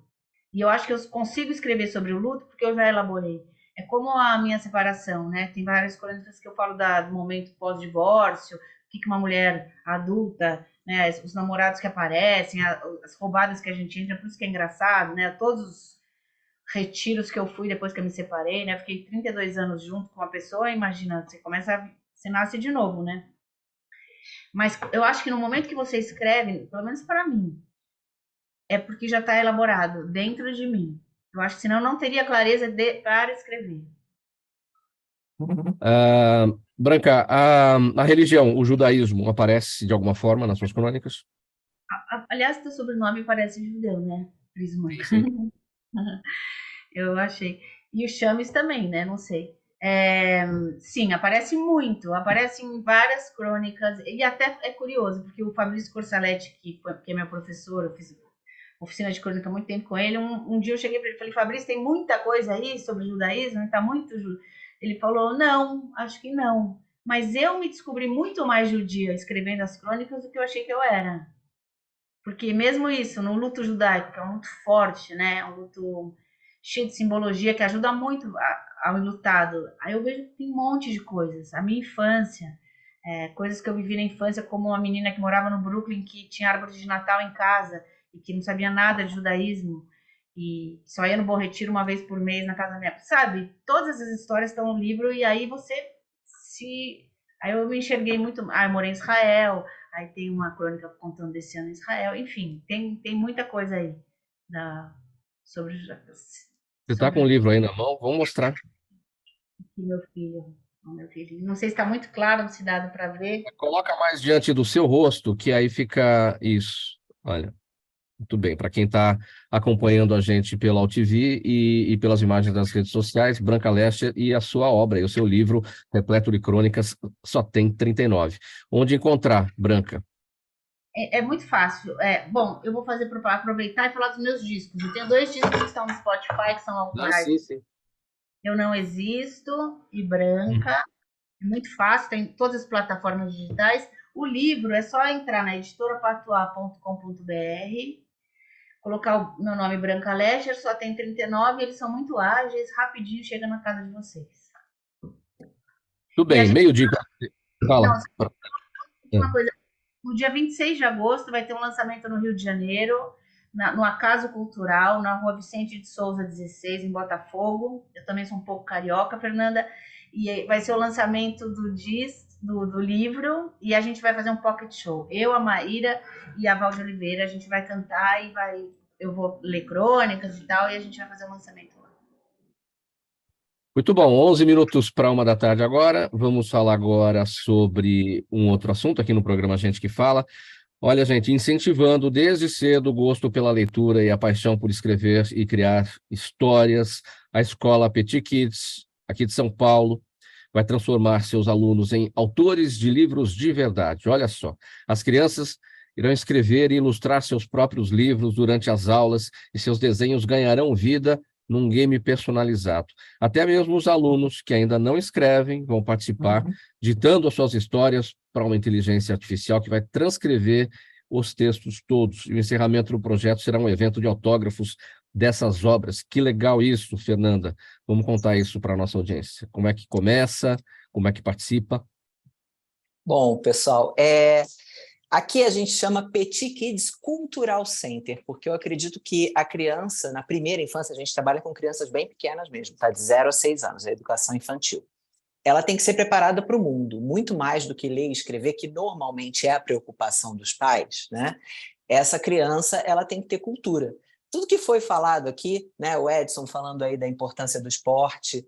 E eu acho que eu consigo escrever sobre o luto porque eu já elaborei. É como a minha separação, né? Tem várias crônicas que eu falo do momento pós-divórcio, o que uma mulher adulta, né? Os namorados que aparecem, as roubadas que a gente entra, por isso que é engraçado, né? Todos os retiros que eu fui depois que eu me separei, né? Eu fiquei 32 anos junto com uma pessoa, imagina, você nasce de novo, né? Mas eu acho que no momento que você escreve, pelo menos para mim, é porque já está elaborado dentro de mim. Eu acho que senão eu não teria clareza para escrever. Branca, a religião, o judaísmo, aparece de alguma forma nas suas crônicas? Aliás, teu sobrenome parece judeu, né? Prisma. Eu achei. E o Chames também, né? Não sei. Sim, aparece muito, aparece em várias crônicas, e até é curioso, porque o Fabrício Corsaletti, que é meu professor, eu fiz oficina de crônica há muito tempo com ele, um dia eu cheguei para ele e falei, Fabrício, tem muita coisa aí sobre o judaísmo, está muito... Ele falou, não, acho que não, mas eu me descobri muito mais judia escrevendo as crônicas do que eu achei que eu era. Porque mesmo isso, no luto judaico, que é um luto forte, né, um luto cheio de simbologia, que ajuda muito ao enlutado, aí eu vejo que tem um monte de coisas. A minha infância, coisas que eu vivi na infância, como uma menina que morava no Brooklyn, que tinha árvore de Natal em casa, e que não sabia nada de judaísmo, e só ia no Bom Retiro uma vez por mês na casa da minha... Sabe? Todas essas histórias estão no livro, e aí você se... Aí eu me enxerguei muito... eu morei em Israel, aí tem uma crônica contando desse ano em Israel, enfim, tem muita coisa aí sobre... Você está com o livro aí na mão? Vamos mostrar. Meu filho. Não sei se está muito claro, se dá para ver. Coloca mais diante do seu rosto, que aí fica isso. Olha, muito bem. Para quem está acompanhando a gente pela UTV e pelas imagens das redes sociais, Branca Lester e a sua obra, e o seu livro, repleto de crônicas, só tem 39. Onde encontrar, Branca? É muito fácil. Bom, eu vou fazer para aproveitar e falar dos meus discos. Eu tenho 2 discos que estão no Spotify, que são autorais. Sim. Eu Não Existo e Branca. É muito fácil, tem todas as plataformas digitais. O livro é só entrar na editorapatuá.com.br, colocar o meu nome Branca Lester, só tem 39, eles são muito ágeis, rapidinho chega na casa de vocês. Tudo bem, meio-dia. Fala. Uma coisa, no dia 26 de agosto vai ter um lançamento no Rio de Janeiro, no Acaso Cultural, na Rua Vicente de Souza 16, em Botafogo. Eu também sou um pouco carioca, Fernanda. E vai ser o lançamento do livro, e a gente vai fazer um pocket show. Eu, a Maíra e a Val de Oliveira, a gente vai cantar eu vou ler crônicas e tal, e a gente vai fazer o lançamento lá. Muito bom, 11 minutos para 1 da tarde agora. Vamos falar agora sobre um outro assunto aqui no programa Gente que Fala. Olha, gente, incentivando desde cedo o gosto pela leitura e a paixão por escrever e criar histórias, a escola Petit Kids, aqui de São Paulo, vai transformar seus alunos em autores de livros de verdade. Olha só, as crianças irão escrever e ilustrar seus próprios livros durante as aulas e seus desenhos ganharão vida num game personalizado. Até mesmo os alunos que ainda não escrevem vão participar, ditando as suas histórias para uma inteligência artificial que vai transcrever os textos todos. E o encerramento do projeto será um evento de autógrafos dessas obras. Que legal isso, Fernanda. Vamos contar isso para a nossa audiência. Como é que começa? Como é que participa? Bom, pessoal, Aqui a gente chama Petit Kids Cultural Center, porque eu acredito que a criança, na primeira infância, a gente trabalha com crianças bem pequenas mesmo, tá? De 0 a 6 anos, a educação infantil. Ela tem que ser preparada para o mundo, muito mais do que ler e escrever, que normalmente é a preocupação dos pais, né? Essa criança, ela tem que ter cultura. Tudo que foi falado aqui, né? O Edson falando aí da importância do esporte,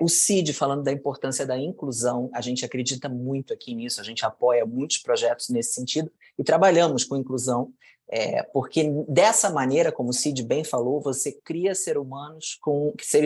o Cid falando da importância da inclusão, a gente acredita muito aqui nisso, a gente apoia muitos projetos nesse sentido e trabalhamos com inclusão, porque dessa maneira, como o Cid bem falou, você cria seres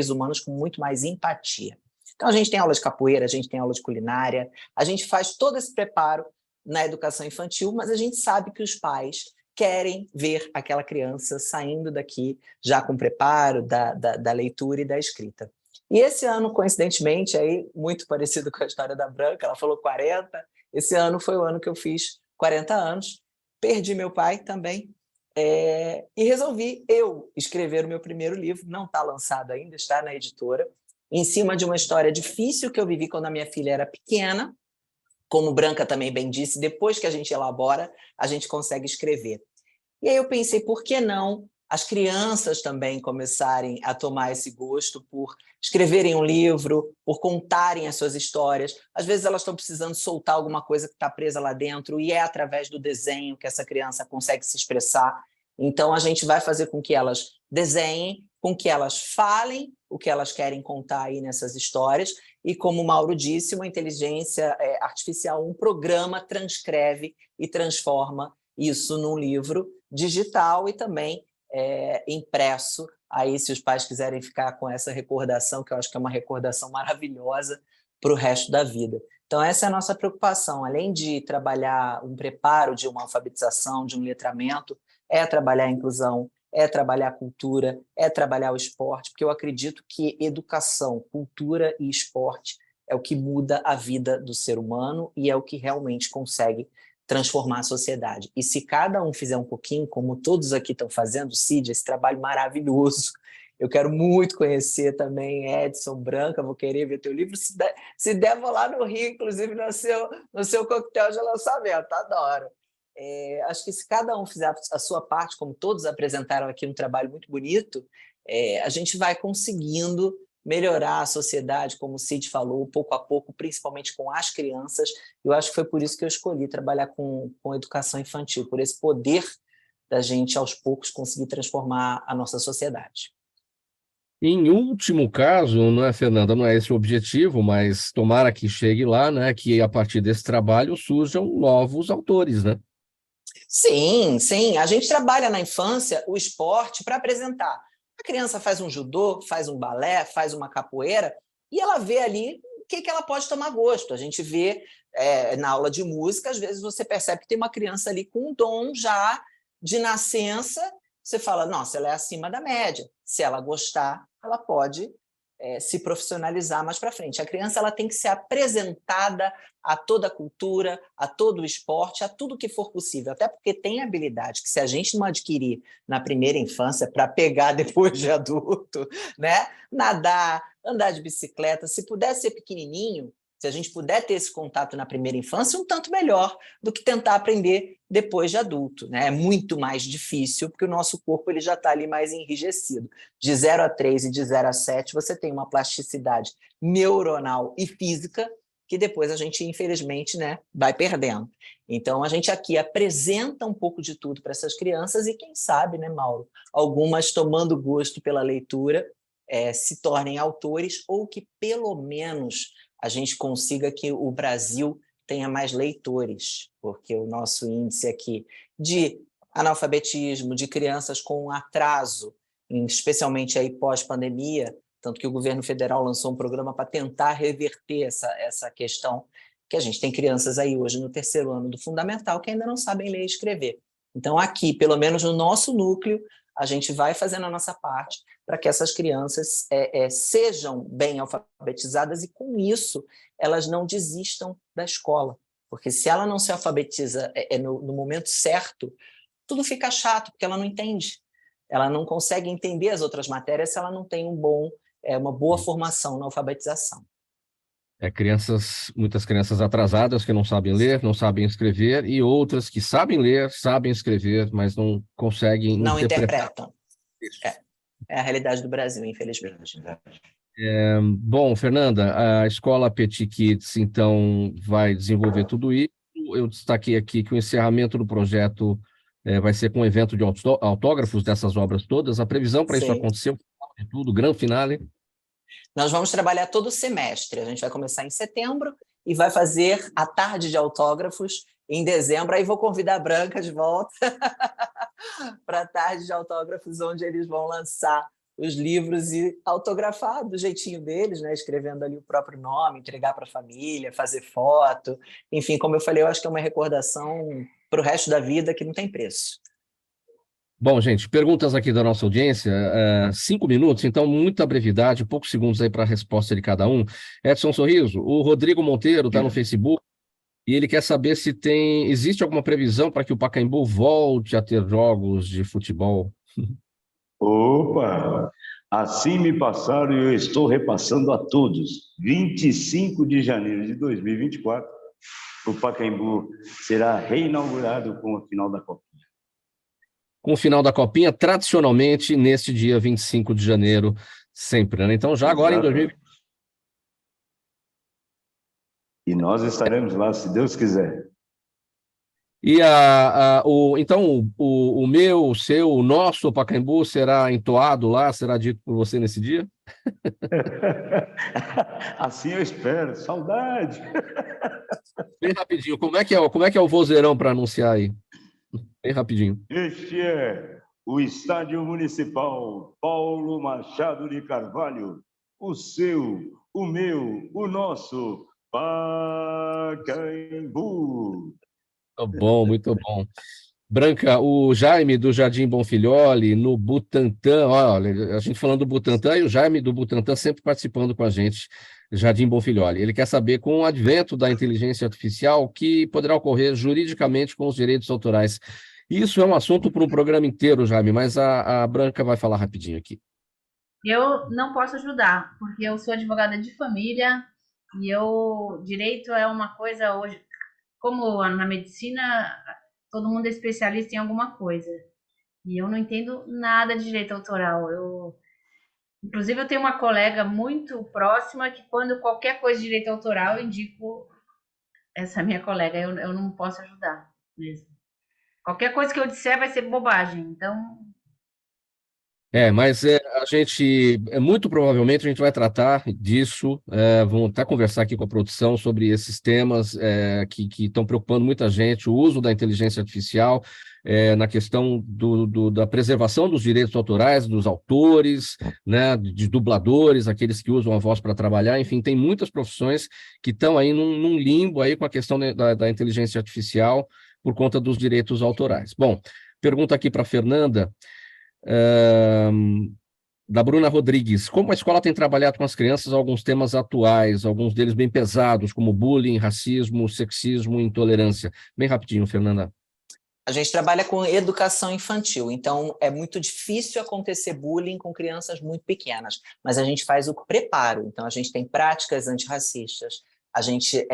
humanos com muito mais empatia. Então a gente tem aula de capoeira, a gente tem aula de culinária, a gente faz todo esse preparo na educação infantil, mas a gente sabe que os pais querem ver aquela criança saindo daqui já com preparo da leitura e da escrita. E esse ano, coincidentemente, aí, muito parecido com a história da Branca, ela falou 40, esse ano foi o ano que eu fiz 40 anos, perdi meu pai também, e resolvi eu escrever o meu primeiro livro, não está lançado ainda, está na editora, em cima de uma história difícil que eu vivi quando a minha filha era pequena, como Branca também bem disse, depois que a gente elabora, a gente consegue escrever. E aí eu pensei, por que não as crianças também começarem a tomar esse gosto por escreverem um livro, por contarem as suas histórias. Às vezes elas estão precisando soltar alguma coisa que está presa lá dentro e é através do desenho que essa criança consegue se expressar. Então, a gente vai fazer com que elas desenhem, com que elas falem o que elas querem contar aí nessas histórias e, como o Mauro disse, uma inteligência artificial, um programa transcreve e transforma isso num livro digital e também impresso. Aí, se os pais quiserem ficar com essa recordação, que eu acho que é uma recordação maravilhosa para o resto da vida. Então, essa é a nossa preocupação. Além de trabalhar um preparo de uma alfabetização, de um letramento, é trabalhar a inclusão, é trabalhar a cultura, é trabalhar o esporte, porque eu acredito que educação, cultura e esporte é o que muda a vida do ser humano e é o que realmente consegue transformar a sociedade. E se cada um fizer um pouquinho, como todos aqui estão fazendo, Cid, esse trabalho maravilhoso, eu quero muito conhecer também Edson, Branca, vou querer ver teu livro, se der vou lá no Rio, inclusive no seu coquetel de lançamento, adoro. Acho que se cada um fizer a sua parte, como todos apresentaram aqui um trabalho muito bonito, a gente vai conseguindo melhorar a sociedade, como o Cid falou, pouco a pouco, principalmente com as crianças. Eu acho que foi por isso que eu escolhi trabalhar com educação infantil, por esse poder da gente, aos poucos, conseguir transformar a nossa sociedade. Em último caso, não é, Fernanda, não é esse o objetivo, mas tomara que chegue lá, né, que a partir desse trabalho surjam novos autores, né? Sim, sim. A gente trabalha na infância o esporte para apresentar. A criança faz um judô, faz um balé, faz uma capoeira e ela vê ali o que ela pode tomar gosto. A gente vê na aula de música, às vezes você percebe que tem uma criança ali com um dom já de nascença. Você fala, nossa, ela é acima da média. Se ela gostar, ela pode se profissionalizar mais para frente. A criança ela tem que ser apresentada a toda a cultura, a todo o esporte, a tudo que for possível, até porque tem habilidade que se a gente não adquirir na primeira infância para pegar depois de adulto, né? Nadar, andar de bicicleta, se puder ser pequenininho, se a gente puder ter esse contato na primeira infância, um tanto melhor do que tentar aprender depois de adulto, né? É muito mais difícil, porque o nosso corpo ele já está ali mais enrijecido. De 0 a 3 e de 0 a 7, você tem uma plasticidade neuronal e física que depois a gente, infelizmente, né, vai perdendo. Então, a gente aqui apresenta um pouco de tudo para essas crianças e, quem sabe, né, Mauro, algumas tomando gosto pela leitura se tornem autores ou que, pelo menos, a gente consiga que o Brasil tenha mais leitores, porque o nosso índice aqui de analfabetismo, de crianças com atraso, especialmente aí pós-pandemia, tanto que o governo federal lançou um programa para tentar reverter essa questão, que a gente tem crianças aí hoje no 3º ano do fundamental que ainda não sabem ler e escrever. Então, aqui, pelo menos no nosso núcleo, a gente vai fazendo a nossa parte para que essas crianças sejam bem alfabetizadas e, com isso, elas não desistam da escola. Porque se ela não se alfabetiza no momento certo, tudo fica chato, porque ela não entende. Ela não consegue entender as outras matérias se ela não tem uma boa formação na alfabetização. Muitas crianças atrasadas que não sabem ler, não sabem escrever, e outras que sabem ler, sabem escrever, mas não conseguem Não interpretar. interpretam. É a realidade do Brasil, infelizmente. Bom, Fernanda, a Escola Petit Kids, então, vai desenvolver tudo isso. Eu destaquei aqui que o encerramento do projeto vai ser com um evento de autógrafos dessas obras todas. A previsão para isso Sim. acontecer, o final de tudo, o grande finale. Nós vamos trabalhar todo o semestre. A gente vai começar em setembro e vai fazer a tarde de autógrafos em dezembro. Aí vou convidar a Branca de volta para a tarde de autógrafos, onde eles vão lançar os livros e autografar do jeitinho deles, né? Escrevendo ali o próprio nome, entregar para a família, fazer foto. Enfim, como eu falei, eu acho que é uma recordação para o resto da vida que não tem preço. Bom, gente, perguntas aqui da nossa audiência, 5 minutos, então muita brevidade, poucos segundos aí para a resposta de cada um. Edson Sorriso, o Rodrigo Monteiro está no Facebook e ele quer saber se existe alguma previsão para que o Pacaembu volte a ter jogos de futebol. Opa! Assim me passaram e eu estou repassando a todos. 25 de janeiro de 2024, o Pacaembu será reinaugurado com a final da Copinha. Com o final da Copinha, tradicionalmente, neste dia 25 de janeiro, sempre, né? Então, já agora em 2020. E nós estaremos lá, se Deus quiser. E então, o meu, o seu, o nosso Pacaembu será entoado lá, será dito por você nesse dia? Assim eu espero, saudade. Bem rapidinho, como é que é o vozeirão para anunciar aí? Bem rapidinho. Este é o Estádio Municipal Paulo Machado de Carvalho, o seu, o meu, o nosso Pacaembu. Muito bom. Branca, o Jaime do Jardim Bonfilholi, no Butantã, olha, a gente falando do Butantã e o Jaime do Butantã sempre participando com a gente, Jardim Bonfilholi. Ele quer saber, com o advento da inteligência artificial, o que poderá ocorrer juridicamente com os direitos autorais. Isso é um assunto para um programa inteiro, Jaime, mas a Branca vai falar rapidinho aqui. Eu não posso ajudar, porque eu sou advogada de família e direito é uma coisa hoje, como na medicina, todo mundo é especialista em alguma coisa. E eu não entendo nada de direito autoral. Inclusive, eu tenho uma colega muito próxima que, quando qualquer coisa de direito autoral, eu indico essa minha colega. Eu não posso ajudar mesmo. Qualquer coisa que eu disser vai ser bobagem. Então. Mas a gente, muito provavelmente, a gente vai tratar disso, vamos até conversar aqui com a produção sobre esses temas que estão preocupando muita gente, o uso da inteligência artificial na questão da preservação dos direitos autorais, dos autores, né, de dubladores, aqueles que usam a voz para trabalhar, enfim, tem muitas profissões que estão aí num limbo aí com a questão da inteligência artificial por conta dos direitos autorais. Bom, pergunta aqui para a Fernanda, da Bruna Rodrigues. Como a escola tem trabalhado com as crianças alguns temas atuais, alguns deles bem pesados, como bullying, racismo, sexismo e intolerância? Bem rapidinho, Fernanda. A gente trabalha com educação infantil, então é muito difícil acontecer bullying com crianças muito pequenas, mas a gente faz o preparo, então a gente tem práticas antirracistas, a gente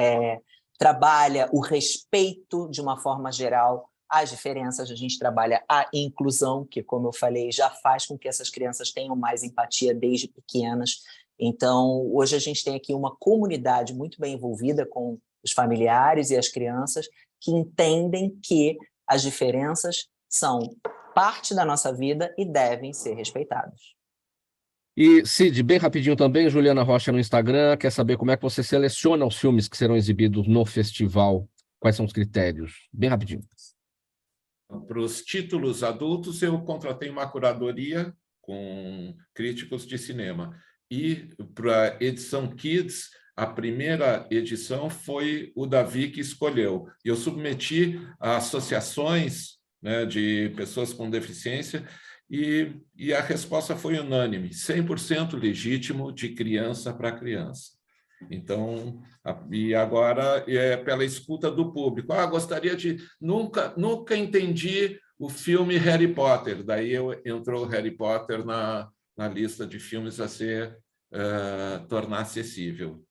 trabalha o respeito de uma forma geral, as diferenças, a gente trabalha a inclusão, que, como eu falei, já faz com que essas crianças tenham mais empatia desde pequenas. Então, hoje a gente tem aqui uma comunidade muito bem envolvida com os familiares e as crianças que entendem que as diferenças são parte da nossa vida e devem ser respeitadas. E, Cid, bem rapidinho também, Juliana Rocha no Instagram, quer saber como é que você seleciona os filmes que serão exibidos no festival? Quais são os critérios? Bem rapidinho. Para os títulos adultos, eu contratei uma curadoria com críticos de cinema. E para a edição Kids, a primeira edição foi o Davi que escolheu. Eu submeti a associações, né, de pessoas com deficiência e a resposta foi unânime, 100% legítimo de criança para criança. Então, e agora é pela escuta do público. Gostaria de... Nunca entendi o filme Harry Potter. Daí entrou Harry Potter na lista de filmes a ser tornar acessível.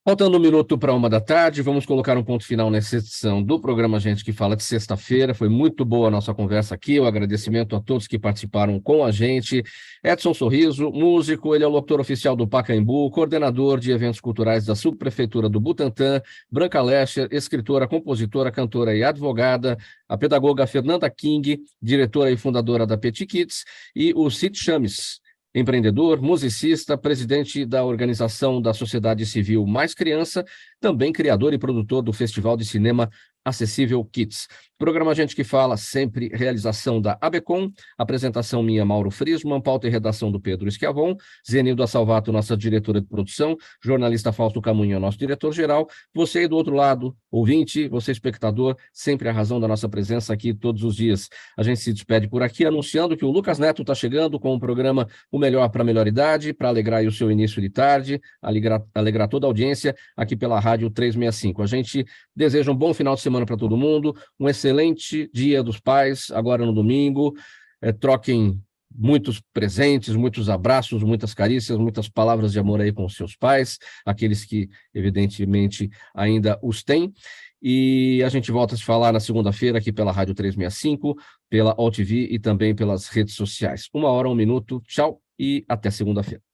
Faltando um minuto para 13h, vamos colocar um ponto final nessa edição do programa Gente que Fala de sexta-feira. Foi muito boa a nossa conversa aqui, o agradecimento a todos que participaram com a gente. Edson Sorriso, músico, ele é o locutor oficial do Pacaembu, coordenador de eventos culturais da Subprefeitura do Butantã, Branca Lescher, escritora, compositora, cantora e advogada, a pedagoga Fernanda King, diretora e fundadora da Petit Kids, e o Cid Chames, empreendedor, musicista, presidente da organização da Sociedade Civil Mais Criança, também criador e produtor do Festival de Cinema Acessível Kids. Programa Gente que Fala, sempre realização da ABECOM, apresentação minha, Mauro Friesman, pauta e redação do Pedro Schiavon, Zenilda Salvato, nossa diretora de produção, jornalista Fausto Camunha, nosso diretor-geral, você aí do outro lado, ouvinte, você espectador, sempre a razão da nossa presença aqui todos os dias. A gente se despede por aqui, anunciando que o Lucas Neto está chegando com o programa O Melhor para a Melhor Idade, para alegrar aí o seu início de tarde, alegrar toda a audiência aqui pela Rádio 365. A gente deseja um bom final de semana para todo mundo, um excelente Dia dos Pais, agora no domingo. Troquem muitos presentes, muitos abraços, muitas carícias, muitas palavras de amor aí com os seus pais, aqueles que, evidentemente, ainda os têm. E a gente volta a se falar na segunda-feira aqui pela Rádio 365, pela OTV e também pelas redes sociais. 1h, 1 minuto. Tchau e até segunda-feira.